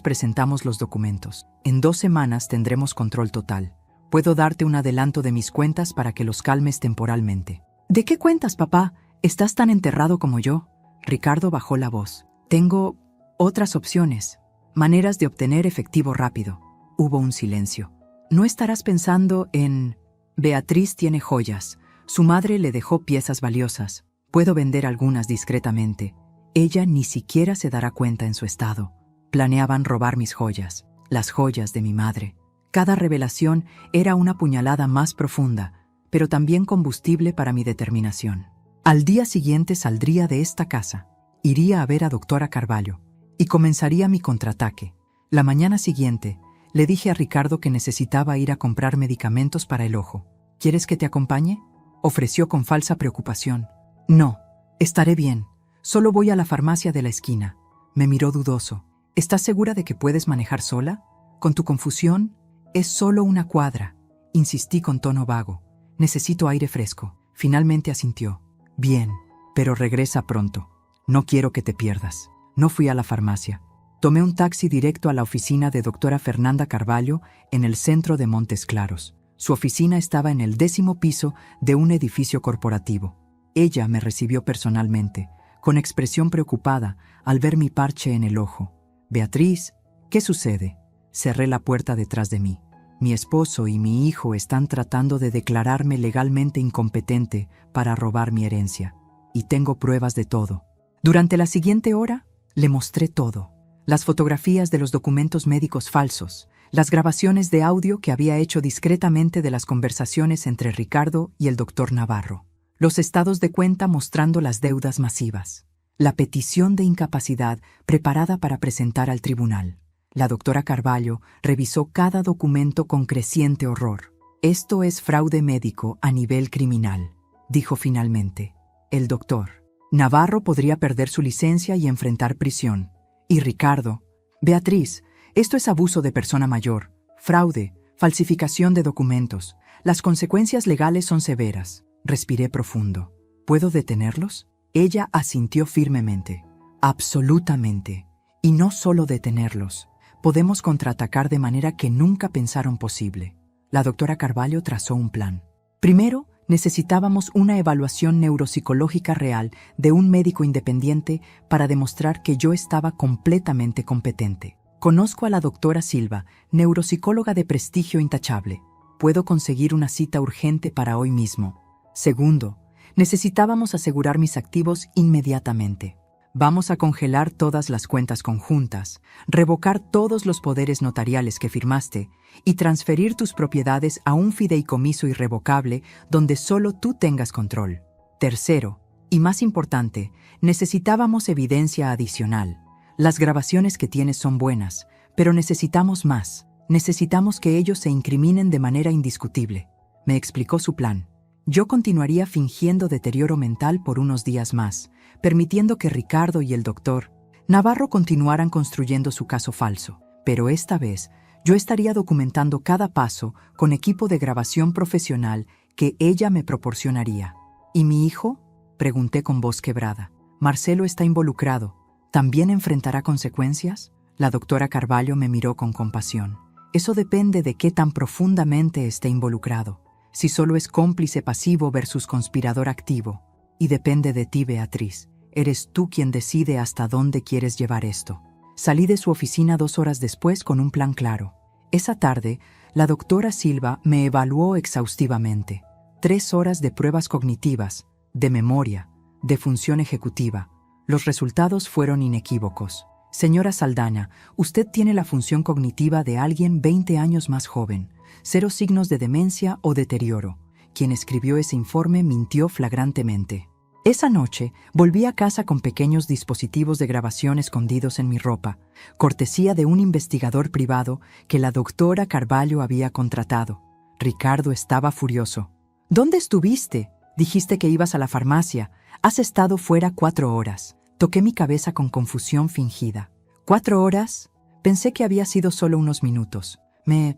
presentamos los documentos. En 2 semanas tendremos control total. Puedo darte un adelanto de mis cuentas para que los calmes temporalmente. ¿De qué cuentas, papá? ¿Estás tan enterrado como yo? Ricardo bajó la voz. Tengo otras opciones, maneras de obtener efectivo rápido. Hubo un silencio. ¿No estarás pensando en... Beatriz tiene joyas. Su madre le dejó piezas valiosas. Puedo vender algunas discretamente. Ella ni siquiera se dará cuenta en su estado. Planeaban robar mis joyas, las joyas de mi madre. Cada revelación era una puñalada más profunda, pero también combustible para mi determinación. Al día siguiente saldría de esta casa, iría a ver a doctora Carvalho y comenzaría mi contraataque. La mañana siguiente, le dije a Ricardo que necesitaba ir a comprar medicamentos para el ojo. ¿Quieres que te acompañe?, ofreció con falsa preocupación. No, estaré bien. Solo voy a la farmacia de la esquina. Me miró dudoso. ¿Estás segura de que puedes manejar sola? Con tu confusión, es solo una cuadra. Insistí con tono vago. Necesito aire fresco. Finalmente asintió. Bien, pero regresa pronto. No quiero que te pierdas. No fui a la farmacia. Tomé un taxi directo a la oficina de doctora Fernanda Carvalho en el centro de Montes Claros. Su oficina estaba en el 10º piso de un edificio corporativo. Ella me recibió personalmente, con expresión preocupada al ver mi parche en el ojo. Beatriz, ¿qué sucede? Cerré la puerta detrás de mí. Mi esposo y mi hijo están tratando de declararme legalmente incompetente para robar mi herencia. Y tengo pruebas de todo. Durante la siguiente hora, le mostré todo. Las fotografías de los documentos médicos falsos, las grabaciones de audio que había hecho discretamente de las conversaciones entre Ricardo y el doctor Navarro, los estados de cuenta mostrando las deudas masivas, la petición de incapacidad preparada para presentar al tribunal. La doctora Carvalho revisó cada documento con creciente horror. Esto es fraude médico a nivel criminal, dijo finalmente. El doctor Navarro podría perder su licencia y enfrentar prisión. Y Ricardo, Beatriz, esto es abuso de persona mayor, fraude, falsificación de documentos. Las consecuencias legales son severas. Respiré profundo. ¿Puedo detenerlos? Ella asintió firmemente. Absolutamente. Y no solo detenerlos. Podemos contraatacar de manera que nunca pensaron posible. La doctora Carvalho trazó un plan. Primero, necesitábamos una evaluación neuropsicológica real de un médico independiente para demostrar que yo estaba completamente competente. Conozco a la doctora Silva, neuropsicóloga de prestigio intachable. Puedo conseguir una cita urgente para hoy mismo. Segundo, necesitábamos asegurar mis activos inmediatamente. Vamos a congelar todas las cuentas conjuntas, revocar todos los poderes notariales que firmaste y transferir tus propiedades a un fideicomiso irrevocable donde solo tú tengas control. Tercero, y más importante, necesitábamos evidencia adicional. Las grabaciones que tienes son buenas, pero necesitamos más. Necesitamos que ellos se incriminen de manera indiscutible. Me explicó su plan. Yo continuaría fingiendo deterioro mental por unos días más, permitiendo que Ricardo y el doctor Navarro continuaran construyendo su caso falso. Pero esta vez, yo estaría documentando cada paso con equipo de grabación profesional que ella me proporcionaría. ¿Y mi hijo?, pregunté con voz quebrada. Marcelo está involucrado. ¿También enfrentará consecuencias? La doctora Carvalho me miró con compasión. Eso depende de qué tan profundamente esté involucrado. Si solo es cómplice pasivo versus conspirador activo. Y depende de ti, Beatriz. Eres tú quien decide hasta dónde quieres llevar esto. Salí de su oficina 2 horas después con un plan claro. Esa tarde, la doctora Silva me evaluó exhaustivamente. 3 horas de pruebas cognitivas, de memoria, de función ejecutiva. Los resultados fueron inequívocos. Señora Saldaña, usted tiene la función cognitiva de alguien 20 años más joven. 0 signos de demencia o deterioro. Quien escribió ese informe mintió flagrantemente. Esa noche volví a casa con pequeños dispositivos de grabación escondidos en mi ropa, cortesía de un investigador privado que la doctora Carvalho había contratado. Ricardo estaba furioso. ¿Dónde estuviste? Dijiste que ibas a la farmacia. Has estado fuera 4 horas. Toqué mi cabeza con confusión fingida. ¿4 horas? Pensé que había sido solo unos minutos. Me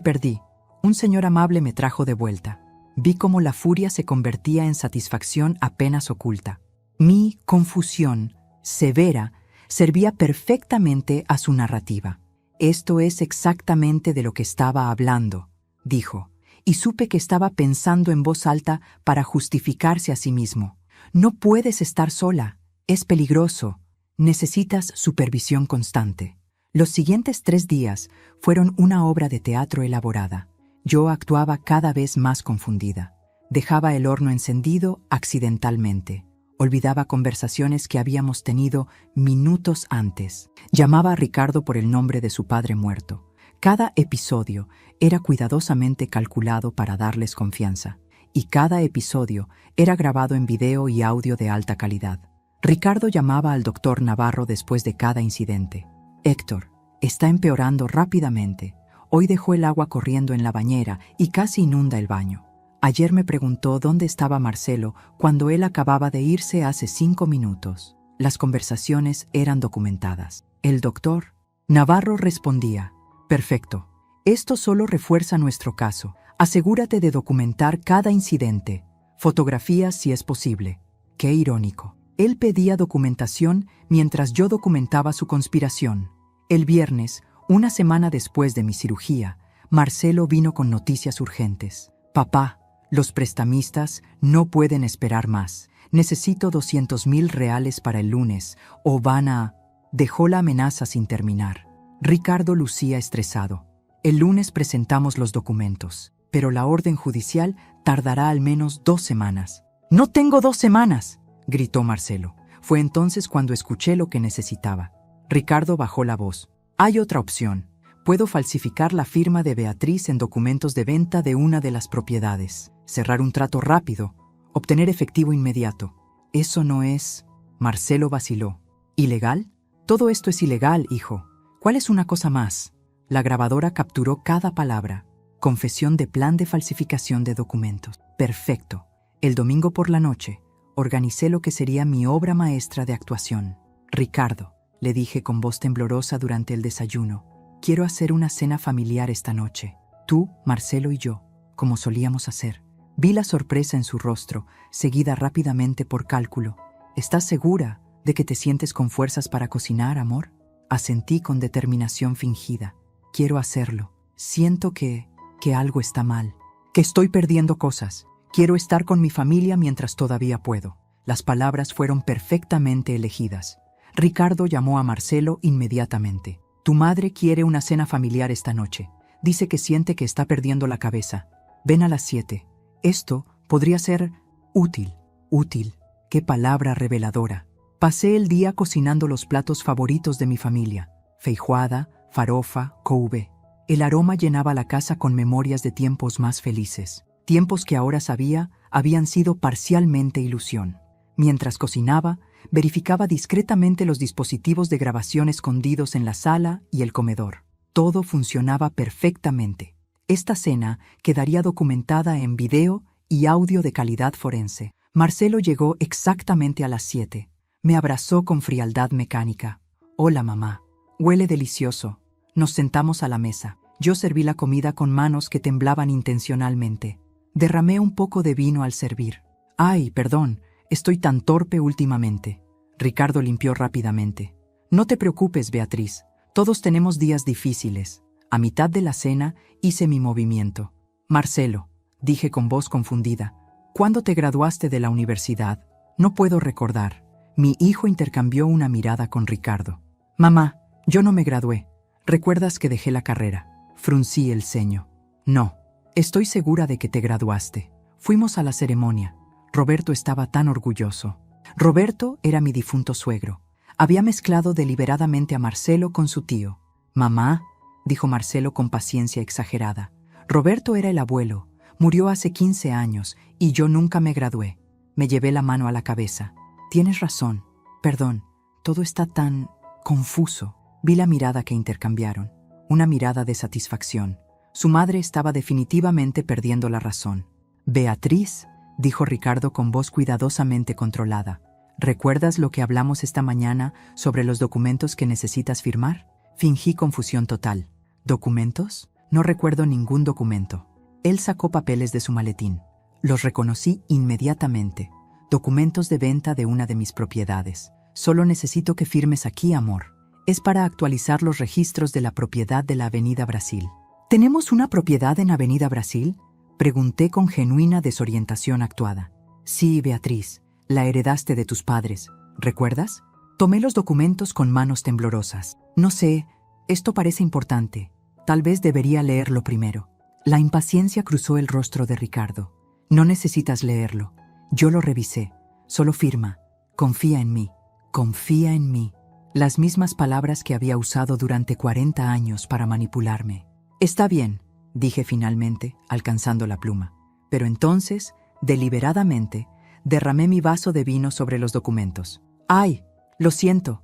perdí. Un señor amable me trajo de vuelta. Vi cómo la furia se convertía en satisfacción apenas oculta. Mi confusión, severa, servía perfectamente a su narrativa. Esto es exactamente de lo que estaba hablando, dijo, y supe que estaba pensando en voz alta para justificarse a sí mismo. No puedes estar sola, es peligroso, necesitas supervisión constante. Los siguientes 3 días fueron una obra de teatro elaborada. Yo actuaba cada vez más confundida. Dejaba el horno encendido accidentalmente. Olvidaba conversaciones que habíamos tenido minutos antes. Llamaba a Ricardo por el nombre de su padre muerto. Cada episodio era cuidadosamente calculado para darles confianza. Y cada episodio era grabado en video y audio de alta calidad. Ricardo llamaba al doctor Navarro después de cada incidente. Héctor, está empeorando rápidamente. Hoy dejó el agua corriendo en la bañera y casi inunda el baño. Ayer me preguntó dónde estaba Marcelo cuando él acababa de irse hace 5 minutos. Las conversaciones eran documentadas. El doctor Navarro respondía: perfecto. Esto solo refuerza nuestro caso. Asegúrate de documentar cada incidente. Fotografías si es posible. Qué irónico. Él pedía documentación mientras yo documentaba su conspiración. El viernes, una semana después de mi cirugía, Marcelo vino con noticias urgentes. Papá, los prestamistas no pueden esperar más. Necesito 200,000 reales para el lunes o van a... Dejó la amenaza sin terminar. Ricardo lucía estresado. El lunes presentamos los documentos, pero la orden judicial tardará al menos 2 semanas. ¡No tengo 2 semanas!, gritó Marcelo. Fue entonces cuando escuché lo que necesitaba. Ricardo bajó la voz. Hay otra opción. Puedo falsificar la firma de Beatriz en documentos de venta de una de las propiedades, cerrar un trato rápido, obtener efectivo inmediato. Eso no es... Marcelo vaciló. ¿Ilegal? Todo esto es ilegal, hijo. ¿Cuál es una cosa más? La grabadora capturó cada palabra. Confesión de plan de falsificación de documentos. Perfecto. El domingo por la noche, organicé lo que sería mi obra maestra de actuación. Ricardo, le dije con voz temblorosa durante el desayuno, quiero hacer una cena familiar esta noche. Tú, Marcelo y yo, como solíamos hacer. Vi la sorpresa en su rostro, seguida rápidamente por cálculo. ¿Estás segura de que te sientes con fuerzas para cocinar, amor? Asentí con determinación fingida. Quiero hacerlo. Siento que algo está mal, que estoy perdiendo cosas. Quiero estar con mi familia mientras todavía puedo. Las palabras fueron perfectamente elegidas. Ricardo llamó a Marcelo inmediatamente. Tu madre quiere una cena familiar esta noche. Dice que siente que está perdiendo la cabeza. Ven a las 7. Esto podría ser útil. Útil. Qué palabra reveladora. Pasé el día cocinando los platos favoritos de mi familia. Feijoada, farofa, couve. El aroma llenaba la casa con memorias de tiempos más felices. Tiempos que ahora sabía habían sido parcialmente ilusión. Mientras cocinaba, verificaba discretamente los dispositivos de grabación escondidos en la sala y el comedor. Todo funcionaba perfectamente. Esta cena quedaría documentada en video y audio de calidad forense. Marcelo llegó exactamente a las 7. Me abrazó con frialdad mecánica. Hola, mamá. Huele delicioso. Nos sentamos a la mesa. Yo serví la comida con manos que temblaban intencionalmente. Derramé un poco de vino al servir. Ay, perdón, estoy tan torpe últimamente. Ricardo limpió rápidamente. No te preocupes, Beatriz. Todos tenemos días difíciles. A mitad de la cena hice mi movimiento. Marcelo, dije con voz confundida, ¿cuándo te graduaste de la universidad? No puedo recordar. Mi hijo intercambió una mirada con Ricardo. Mamá, yo no me gradué. ¿Recuerdas que dejé la carrera? Fruncí el ceño. No, estoy segura de que te graduaste. Fuimos a la ceremonia. Roberto estaba tan orgulloso. Roberto era mi difunto suegro. Había mezclado deliberadamente a Marcelo con su tío. Mamá, dijo Marcelo con paciencia exagerada. Roberto era el abuelo. Murió hace 15 años y yo nunca me gradué. Me llevé la mano a la cabeza. Tienes razón. Perdón, todo está tan confuso. Vi la mirada que intercambiaron. Una mirada de satisfacción. Su madre estaba definitivamente perdiendo la razón. Beatriz, dijo Ricardo con voz cuidadosamente controlada. ¿Recuerdas lo que hablamos esta mañana sobre los documentos que necesitas firmar? Fingí confusión total. ¿Documentos? No recuerdo ningún documento. Él sacó papeles de su maletín. Los reconocí inmediatamente. Documentos de venta de una de mis propiedades. Solo necesito que firmes aquí, amor. Es para actualizar los registros de la propiedad de la Avenida Brasil. ¿Tenemos una propiedad en Avenida Brasil? Pregunté con genuina desorientación actuada. Sí, Beatriz, la heredaste de tus padres. ¿Recuerdas? Tomé los documentos con manos temblorosas. No sé, esto parece importante. Tal vez debería leerlo primero. La impaciencia cruzó el rostro de Ricardo. No necesitas leerlo. Yo lo revisé. Solo firma. Confía en mí. Confía en mí. Las mismas palabras que había usado durante 40 años para manipularme. Está bien, dije finalmente, alcanzando la pluma. Pero entonces, deliberadamente, derramé mi vaso de vino sobre los documentos. ¡Ay! Lo siento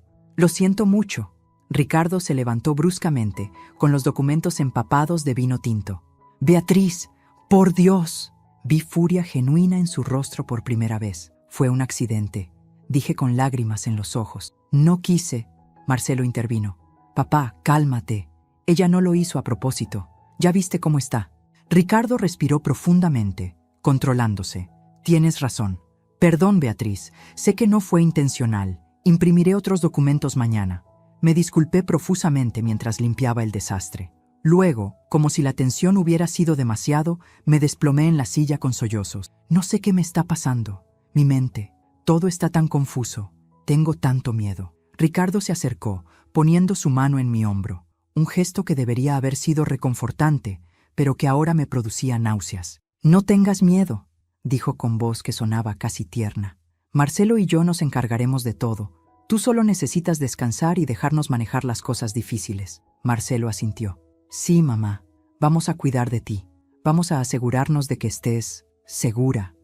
mucho. Ricardo se levantó bruscamente, con los documentos empapados de vino tinto. Beatriz, por Dios. Vi furia genuina en su rostro por primera vez. Fue un accidente, dije con lágrimas en los ojos. No quise. Marcelo intervino. Papá, cálmate. Ella no lo hizo a propósito. Ya viste cómo está. Ricardo respiró profundamente, controlándose. Tienes razón. Perdón, Beatriz. Sé que no fue intencional. Imprimiré otros documentos mañana. Me disculpé profusamente mientras limpiaba el desastre. Luego, como si la tensión hubiera sido demasiado, me desplomé en la silla con sollozos. No sé qué me está pasando. Mi mente. Todo está tan confuso. Tengo tanto miedo. Ricardo se acercó, poniendo su mano en mi hombro. Un gesto que debería haber sido reconfortante, pero que ahora me producía náuseas. No tengas miedo, dijo con voz que sonaba casi tierna. Marcelo y yo nos encargaremos de todo. Tú solo necesitas descansar y dejarnos manejar las cosas difíciles. Marcelo asintió. Sí, mamá. Vamos a cuidar de ti. Vamos a asegurarnos de que estés segura,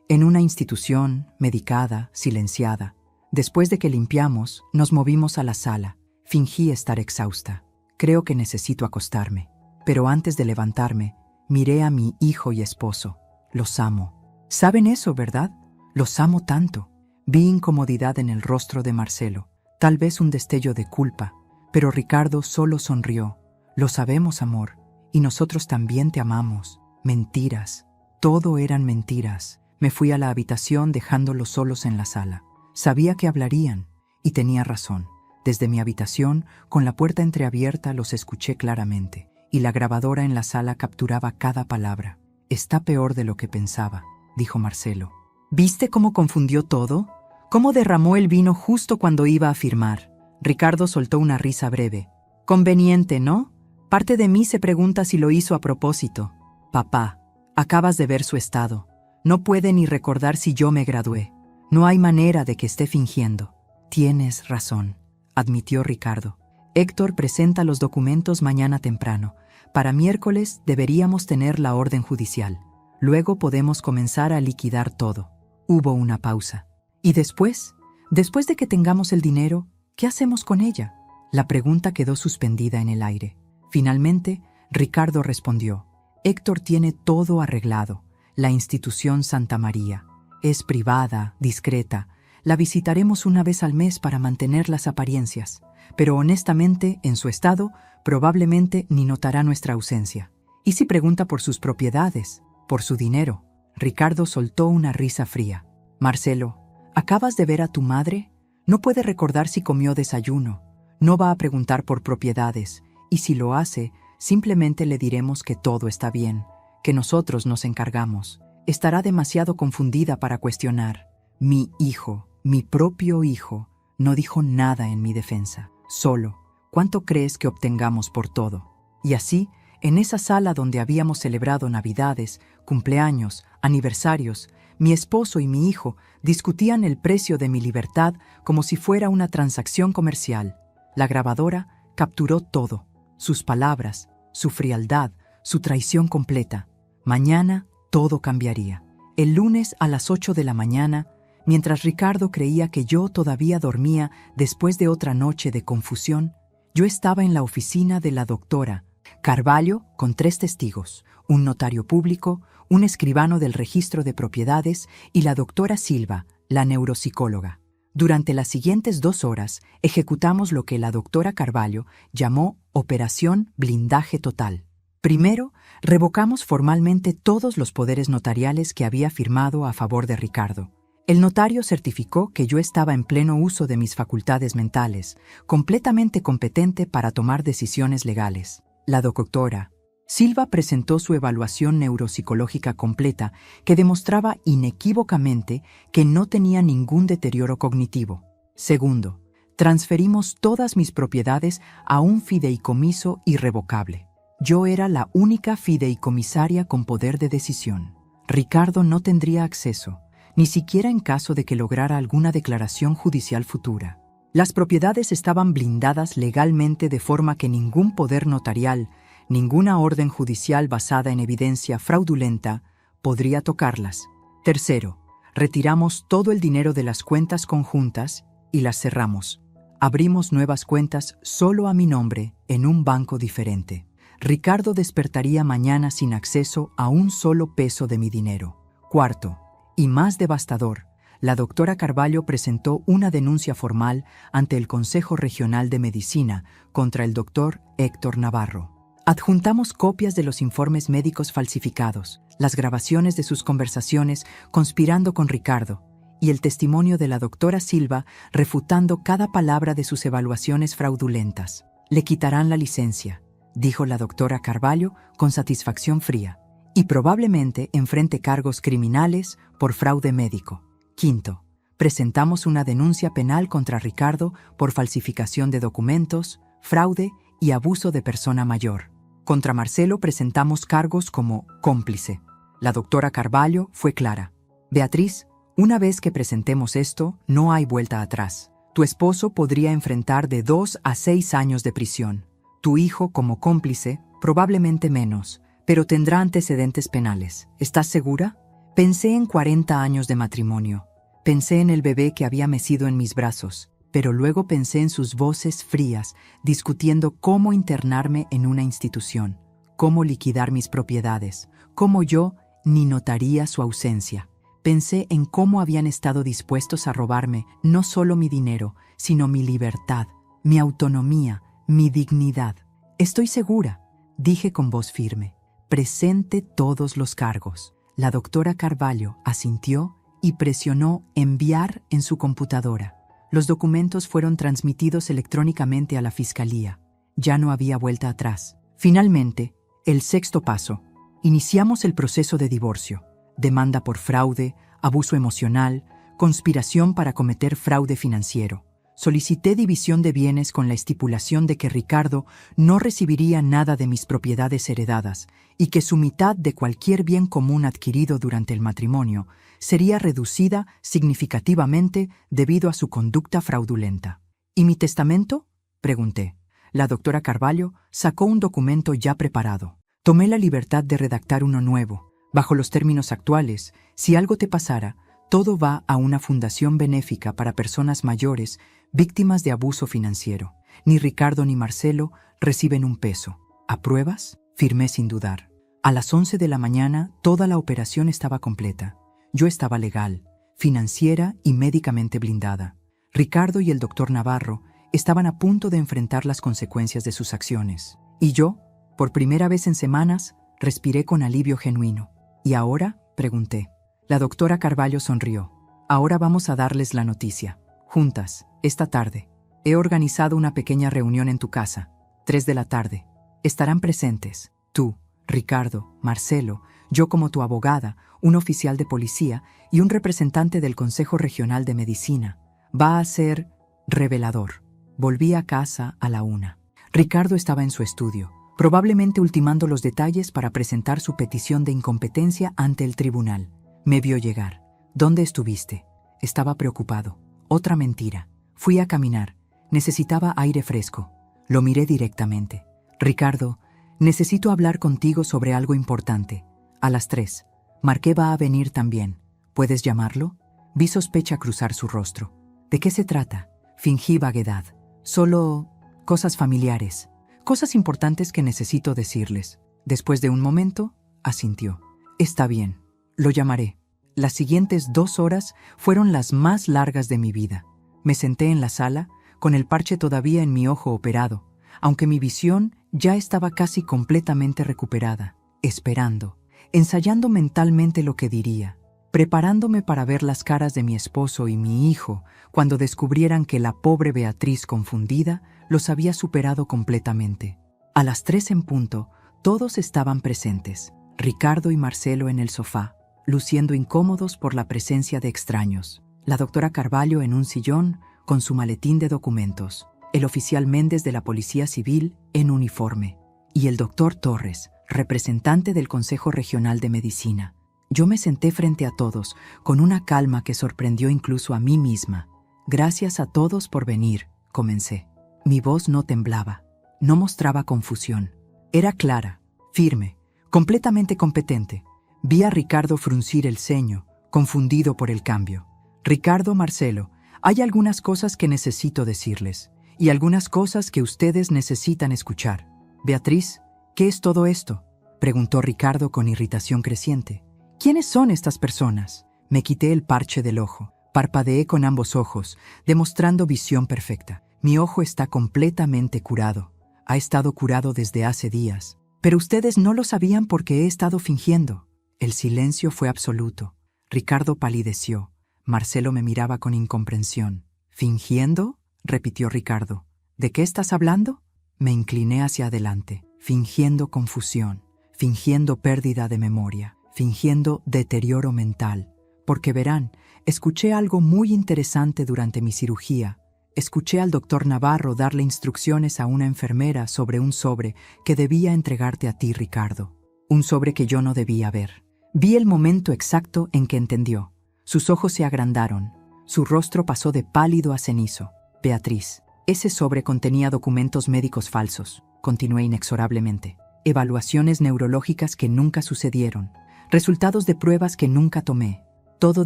en una institución, medicada, silenciada. Después de que limpiamos, nos movimos a la sala. Fingí estar exhausta. Creo que necesito acostarme. Pero antes de levantarme, miré a mi hijo y esposo. Los amo. ¿Saben eso, verdad? Los amo tanto. Vi incomodidad en el rostro de Marcelo, tal vez un destello de culpa, pero Ricardo solo sonrió. Lo sabemos, amor, y nosotros también te amamos. Mentiras. Todo eran mentiras. Me fui a la habitación dejándolos solos en la sala. Sabía que hablarían, y tenía razón. Desde mi habitación, con la puerta entreabierta, los escuché claramente, y la grabadora en la sala capturaba cada palabra. Está peor de lo que pensaba, dijo Marcelo. ¿Viste cómo confundió todo? ¿Cómo derramó el vino justo cuando iba a firmar? Ricardo soltó una risa breve. Conveniente, ¿no? Parte de mí se pregunta si lo hizo a propósito. Papá, acabas de ver su estado. No puede ni recordar si yo me gradué. No hay manera de que esté fingiendo. Tienes razón, admitió Ricardo. Héctor presenta los documentos mañana temprano. Para miércoles deberíamos tener la orden judicial. Luego podemos comenzar a liquidar todo. Hubo una pausa. ¿Y después? Después de que tengamos el dinero, ¿qué hacemos con ella? La pregunta quedó suspendida en el aire. Finalmente, Ricardo respondió. Héctor tiene todo arreglado. La institución Santa María. Es privada, discreta. La visitaremos una vez al mes para mantener las apariencias. Pero honestamente, en su estado, probablemente ni notará nuestra ausencia. ¿Y si pregunta por sus propiedades? ¿Por su dinero? Ricardo soltó una risa fría. Marcelo, ¿acabas de ver a tu madre? No puede recordar si comió desayuno. No va a preguntar por propiedades. Y si lo hace, simplemente le diremos que todo está bien, que nosotros nos encargamos. Estará demasiado confundida para cuestionar. Mi hijo, mi propio hijo, no dijo nada en mi defensa. Solo, ¿cuánto crees que obtengamos por todo? Y así, en esa sala donde habíamos celebrado Navidades, cumpleaños, aniversarios, mi esposo y mi hijo discutían el precio de mi libertad como si fuera una transacción comercial. La grabadora capturó todo, sus palabras, su frialdad, su traición completa. Mañana todo cambiaría. El lunes a las 8 de la mañana, mientras Ricardo creía que yo todavía dormía después de otra noche de confusión, yo estaba en la oficina de la doctora Carvalho con 3 testigos, un notario público, un escribano del registro de propiedades y la doctora Silva, la neuropsicóloga. Durante las siguientes 2 horas, ejecutamos lo que la doctora Carvalho llamó Operación Blindaje Total. Primero, revocamos formalmente todos los poderes notariales que había firmado a favor de Ricardo. El notario certificó que yo estaba en pleno uso de mis facultades mentales, completamente competente para tomar decisiones legales. La doctora Silva presentó su evaluación neuropsicológica completa que demostraba inequívocamente que no tenía ningún deterioro cognitivo. Segundo, transferimos todas mis propiedades a un fideicomiso irrevocable. Yo era la única fideicomisaria con poder de decisión. Ricardo no tendría acceso, ni siquiera en caso de que lograra alguna declaración judicial futura. Las propiedades estaban blindadas legalmente de forma que ningún poder notarial, ninguna orden judicial basada en evidencia fraudulenta podría tocarlas. Tercero, retiramos todo el dinero de las cuentas conjuntas y las cerramos. Abrimos nuevas cuentas solo a mi nombre en un banco diferente. Ricardo despertaría mañana sin acceso a un solo peso de mi dinero. Cuarto, y más devastador, la doctora Carvalho presentó una denuncia formal ante el Consejo Regional de Medicina contra el doctor Héctor Navarro. Adjuntamos copias de los informes médicos falsificados, las grabaciones de sus conversaciones conspirando con Ricardo y el testimonio de la doctora Silva refutando cada palabra de sus evaluaciones fraudulentas. Le quitarán la licencia, dijo la doctora Carvalho con satisfacción fría, y probablemente enfrente cargos criminales por fraude médico. Quinto, presentamos una denuncia penal contra Ricardo por falsificación de documentos, fraude y abuso de persona mayor. Contra Marcelo presentamos cargos como cómplice. La doctora Carvalho fue clara. Beatriz, una vez que presentemos esto, no hay vuelta atrás. Tu esposo podría enfrentar de 2 a 6 años de prisión. Tu hijo, como cómplice, probablemente menos, pero tendrá antecedentes penales. ¿Estás segura? Pensé en 40 años de matrimonio. Pensé en el bebé que había mecido en mis brazos. Pero luego pensé en sus voces frías, discutiendo cómo internarme en una institución, cómo liquidar mis propiedades, cómo yo ni notaría su ausencia. Pensé en cómo habían estado dispuestos a robarme no solo mi dinero, sino mi libertad, mi autonomía, mi dignidad. Estoy segura, dije con voz firme. Presente todos los cargos. La doctora Carvalho asintió y presionó enviar en su computadora. Los documentos fueron transmitidos electrónicamente a la fiscalía. Ya no había vuelta atrás. Finalmente, el sexto paso. Iniciamos el proceso de divorcio. Demanda por fraude, abuso emocional, conspiración para cometer fraude financiero. Solicité división de bienes con la estipulación de que Ricardo no recibiría nada de mis propiedades heredadas y que su mitad de cualquier bien común adquirido durante el matrimonio sería reducida significativamente debido a su conducta fraudulenta. ¿Y mi testamento?, pregunté. La doctora Carvalho sacó un documento ya preparado. Tomé la libertad de redactar uno nuevo. Bajo los términos actuales, si algo te pasara, todo va a una fundación benéfica para personas mayores víctimas de abuso financiero. Ni Ricardo ni Marcelo reciben un peso. ¿Apruebas?, firmé sin dudar. A las 11 de la mañana, toda la operación estaba completa. Yo estaba legal, financiera y médicamente blindada. Ricardo y el doctor Navarro estaban a punto de enfrentar las consecuencias de sus acciones. Y yo, por primera vez en semanas, respiré con alivio genuino. ¿Y ahora?, pregunté. La doctora Carvalho sonrió. Ahora vamos a darles la noticia. Juntas, esta tarde. He organizado una pequeña reunión en tu casa. 3 de la tarde. Estarán presentes. Tú, Ricardo, Marcelo, yo como tu abogada, un oficial de policía y un representante del Consejo Regional de Medicina. Va a ser revelador. Volví a casa a la 1. Ricardo estaba en su estudio, probablemente ultimando los detalles para presentar su petición de incompetencia ante el tribunal. Me vio llegar. ¿Dónde estuviste? Estaba preocupado. Otra mentira. Fui a caminar. Necesitaba aire fresco. Lo miré directamente. Ricardo, necesito hablar contigo sobre algo importante. A las 3. Marqué va a venir también. ¿Puedes llamarlo? Vi sospecha cruzar su rostro. ¿De qué se trata? Fingí vaguedad. Solo cosas familiares. Cosas importantes que necesito decirles. Después de un momento, asintió. Está bien. Lo llamaré. Las siguientes 2 horas fueron las más largas de mi vida. Me senté en la sala, con el parche todavía en mi ojo operado, aunque mi visión ya estaba casi completamente recuperada, esperando, ensayando mentalmente lo que diría, preparándome para ver las caras de mi esposo y mi hijo cuando descubrieran que la pobre Beatriz confundida los había superado completamente. A las 3 en punto, todos estaban presentes, Ricardo y Marcelo en el sofá, luciendo incómodos por la presencia de extraños, la doctora Carvalho en un sillón con su maletín de documentos, el oficial Méndez de la Policía Civil en uniforme, y el doctor Torres, representante del Consejo Regional de Medicina. Yo me senté frente a todos, con una calma que sorprendió incluso a mí misma. Gracias a todos por venir, comencé. Mi voz no temblaba, no mostraba confusión. Era clara, firme, completamente competente. Vi a Ricardo fruncir el ceño, confundido por el cambio. Ricardo, Marcelo, hay algunas cosas que necesito decirles, y algunas cosas que ustedes necesitan escuchar. Beatriz, ¿qué es todo esto?, preguntó Ricardo con irritación creciente. ¿Quiénes son estas personas? Me quité el parche del ojo, parpadeé con ambos ojos, demostrando visión perfecta. Mi ojo está completamente curado. Ha estado curado desde hace días. Pero ustedes no lo sabían porque he estado fingiendo. El silencio fue absoluto. Ricardo palideció. Marcelo me miraba con incomprensión. ¿Fingiendo?, repitió Ricardo. ¿De qué estás hablando? Me incliné hacia adelante, fingiendo confusión, fingiendo pérdida de memoria, fingiendo deterioro mental. Porque verán, escuché algo muy interesante durante mi cirugía. Escuché al doctor Navarro darle instrucciones a una enfermera sobre un sobre que debía entregarte a ti, Ricardo. Un sobre que yo no debía ver. Vi el momento exacto en que entendió. Sus ojos se agrandaron. Su rostro pasó de pálido a cenizo. Beatriz, ese sobre contenía documentos médicos falsos, continué inexorablemente. Evaluaciones neurológicas que nunca sucedieron. Resultados de pruebas que nunca tomé. Todo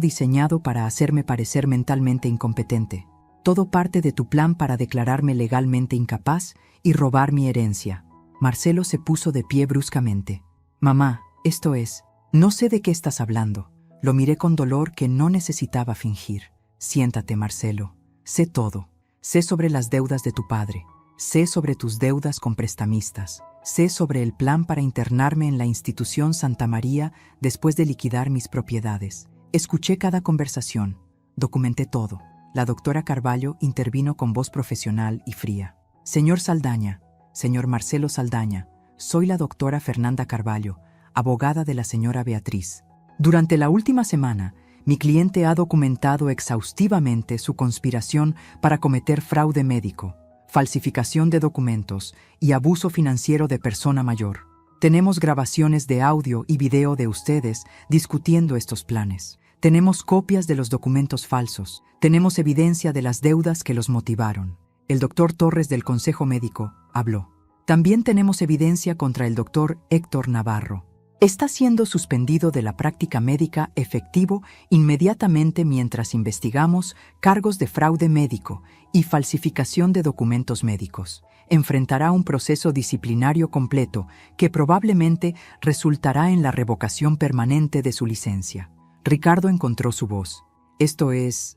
diseñado para hacerme parecer mentalmente incompetente. Todo parte de tu plan para declararme legalmente incapaz y robar mi herencia. Marcelo se puso de pie bruscamente. Mamá, esto es, no sé de qué estás hablando. Lo miré con dolor que no necesitaba fingir. Siéntate, Marcelo. Sé todo. Sé sobre las deudas de tu padre. Sé sobre tus deudas con prestamistas. Sé sobre el plan para internarme en la institución Santa María después de liquidar mis propiedades. Escuché cada conversación. Documenté todo. La doctora Carvalho intervino con voz profesional y fría. Señor Saldaña, señor Marcelo Saldaña, soy la doctora Fernanda Carvalho, abogada de la señora Beatriz. Durante la última semana, mi cliente ha documentado exhaustivamente su conspiración para cometer fraude médico, falsificación de documentos y abuso financiero de persona mayor. Tenemos grabaciones de audio y video de ustedes discutiendo estos planes. Tenemos copias de los documentos falsos. Tenemos evidencia de las deudas que los motivaron. El doctor Torres del Consejo Médico habló. También tenemos evidencia contra el doctor Héctor Navarro. Está siendo suspendido de la práctica médica efectivo inmediatamente mientras investigamos cargos de fraude médico y falsificación de documentos médicos. Enfrentará un proceso disciplinario completo que probablemente resultará en la revocación permanente de su licencia. Ricardo encontró su voz. Esto es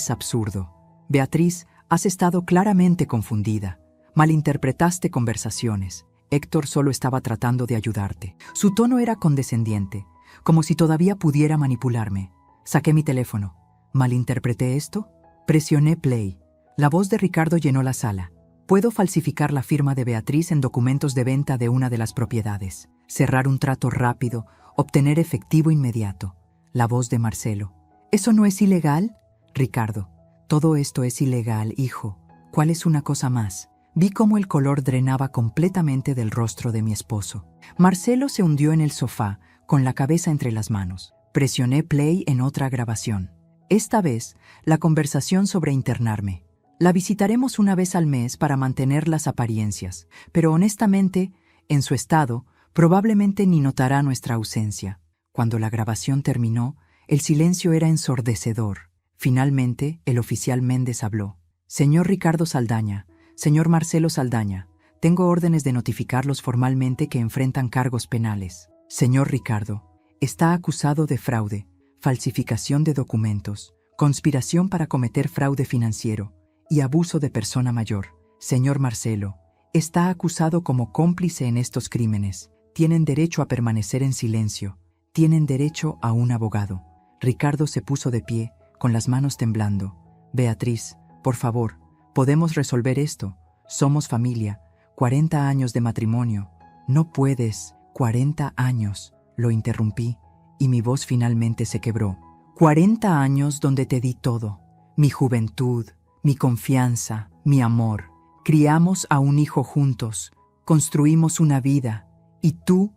absurdo. Beatriz, has estado claramente confundida. Malinterpretaste conversaciones. Héctor solo estaba tratando de ayudarte. Su tono era condescendiente, como si todavía pudiera manipularme. Saqué mi teléfono. ¿Malinterpreté esto? Presioné play. La voz de Ricardo llenó la sala. Puedo falsificar la firma de Beatriz en documentos de venta de una de las propiedades. Cerrar un trato rápido, obtener efectivo inmediato. La voz de Marcelo. ¿Eso no es ilegal? Ricardo. Todo esto es ilegal, hijo. ¿Cuál es una cosa más? Vi cómo el color drenaba completamente del rostro de mi esposo. Marcelo se hundió en el sofá, con la cabeza entre las manos. Presioné play en otra grabación. Esta vez, la conversación sobre internarme. La visitaremos una vez al mes para mantener las apariencias, pero honestamente, en su estado, probablemente ni notará nuestra ausencia. Cuando la grabación terminó, el silencio era ensordecedor. Finalmente, el oficial Méndez habló. Señor Ricardo Saldaña, señor Marcelo Saldaña, tengo órdenes de notificarlos formalmente que enfrentan cargos penales. Señor Ricardo, está acusado de fraude, falsificación de documentos, conspiración para cometer fraude financiero y abuso de persona mayor. Señor Marcelo, está acusado como cómplice en estos crímenes. Tienen derecho a permanecer en silencio. Tienen derecho a un abogado. Ricardo se puso de pie, con las manos temblando. Beatriz, por favor, podemos resolver esto. Somos familia. 40 años de matrimonio. No puedes. 40 años. Lo interrumpí, y mi voz finalmente se quebró. 40 años donde te di todo. Mi juventud, mi confianza, mi amor. Criamos a un hijo juntos. Construimos una vida. Y tú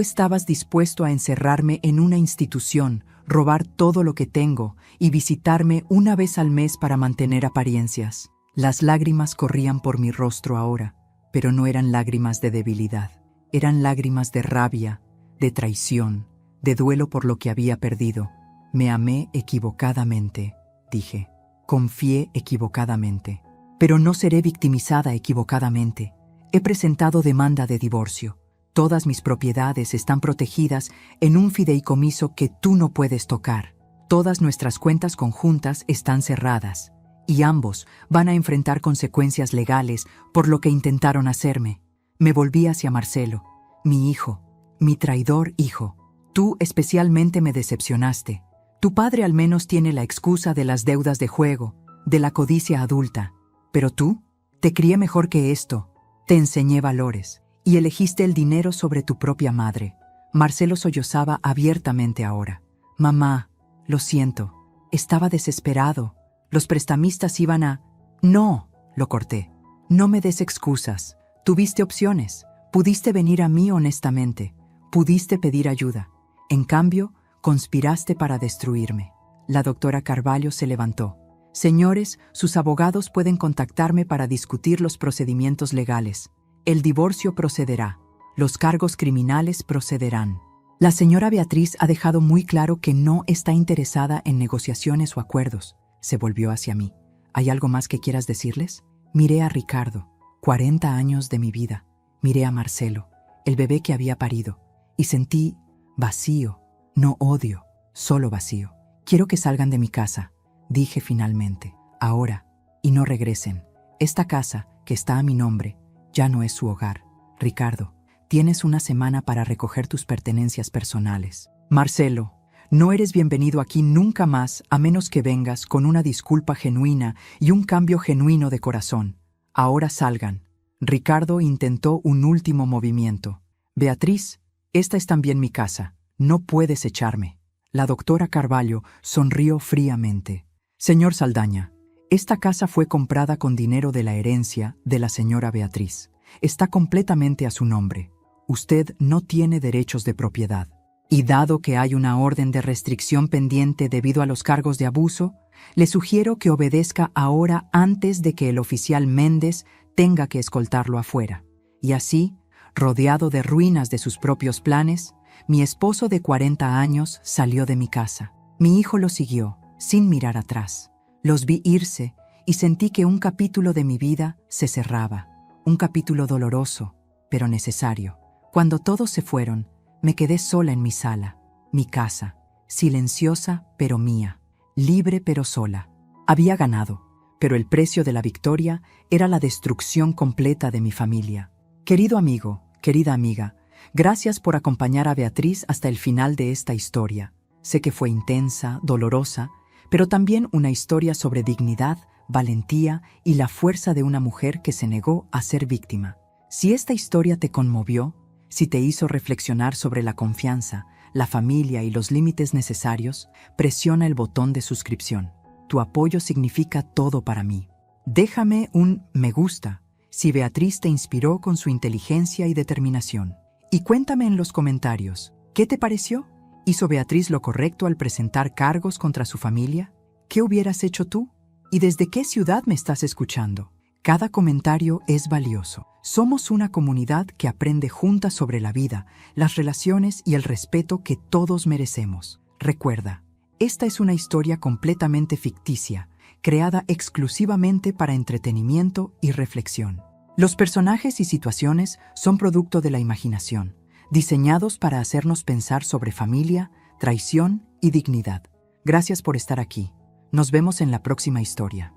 estabas dispuesto a encerrarme en una institución, robar todo lo que tengo y visitarme una vez al mes para mantener apariencias. Las lágrimas corrían por mi rostro ahora, pero no eran lágrimas de debilidad. Eran lágrimas de rabia, de traición, de duelo por lo que había perdido. Me amé equivocadamente, dije. Confié equivocadamente. Pero no seré victimizada equivocadamente. He presentado demanda de divorcio. Todas mis propiedades están protegidas en un fideicomiso que tú no puedes tocar. Todas nuestras cuentas conjuntas están cerradas, y ambos van a enfrentar consecuencias legales por lo que intentaron hacerme. Me volví hacia Marcelo, mi hijo, mi traidor hijo. Tú especialmente me decepcionaste. Tu padre al menos tiene la excusa de las deudas de juego, de la codicia adulta. Pero tú, te crié mejor que esto. Te enseñé valores. Y elegiste el dinero sobre tu propia madre. Marcelo sollozaba abiertamente ahora. Mamá, lo siento. Estaba desesperado. Los prestamistas iban a... No, lo corté. No me des excusas. Tuviste opciones. Pudiste venir a mí honestamente. Pudiste pedir ayuda. En cambio, conspiraste para destruirme. La doctora Carvalho se levantó. Señores, sus abogados pueden contactarme para discutir los procedimientos legales. El divorcio procederá. Los cargos criminales procederán. La señora Beatriz ha dejado muy claro que no está interesada en negociaciones o acuerdos. Se volvió hacia mí. ¿Hay algo más que quieras decirles? Miré a Ricardo, 40 años de mi vida. Miré a Marcelo, el bebé que había parido, y sentí vacío, no odio, solo vacío. Quiero que salgan de mi casa, dije finalmente, ahora, y no regresen. Esta casa, que está a mi nombre, ya no es su hogar. Ricardo, tienes una semana para recoger tus pertenencias personales. Marcelo, no eres bienvenido aquí nunca más a menos que vengas con una disculpa genuina y un cambio genuino de corazón. Ahora salgan. Ricardo intentó un último movimiento. Beatriz, esta es también mi casa. No puedes echarme. La doctora Carvalho sonrió fríamente. Señor Saldaña, esta casa fue comprada con dinero de la herencia de la señora Beatriz. Está completamente a su nombre. Usted no tiene derechos de propiedad. Y dado que hay una orden de restricción pendiente debido a los cargos de abuso, le sugiero que obedezca ahora antes de que el oficial Méndez tenga que escoltarlo afuera. Y así, rodeado de ruinas de sus propios planes, mi esposo de 40 años salió de mi casa. Mi hijo lo siguió, sin mirar atrás. Los vi irse y sentí que un capítulo de mi vida se cerraba. Un capítulo doloroso, pero necesario. Cuando todos se fueron, me quedé sola en mi sala, mi casa, silenciosa pero mía, libre pero sola. Había ganado, pero el precio de la victoria era la destrucción completa de mi familia. Querido amigo, querida amiga, gracias por acompañar a Beatriz hasta el final de esta historia. Sé que fue intensa, dolorosa, pero también una historia sobre dignidad, valentía y la fuerza de una mujer que se negó a ser víctima. Si esta historia te conmovió, si te hizo reflexionar sobre la confianza, la familia y los límites necesarios, presiona el botón de suscripción. Tu apoyo significa todo para mí. Déjame un me gusta si Beatriz te inspiró con su inteligencia y determinación. Y cuéntame en los comentarios, ¿qué te pareció? ¿Hizo Beatriz lo correcto al presentar cargos contra su familia? ¿Qué hubieras hecho tú? ¿Y desde qué ciudad me estás escuchando? Cada comentario es valioso. Somos una comunidad que aprende juntas sobre la vida, las relaciones y el respeto que todos merecemos. Recuerda, esta es una historia completamente ficticia, creada exclusivamente para entretenimiento y reflexión. Los personajes y situaciones son producto de la imaginación, diseñados para hacernos pensar sobre familia, traición y dignidad. Gracias por estar aquí. Nos vemos en la próxima historia.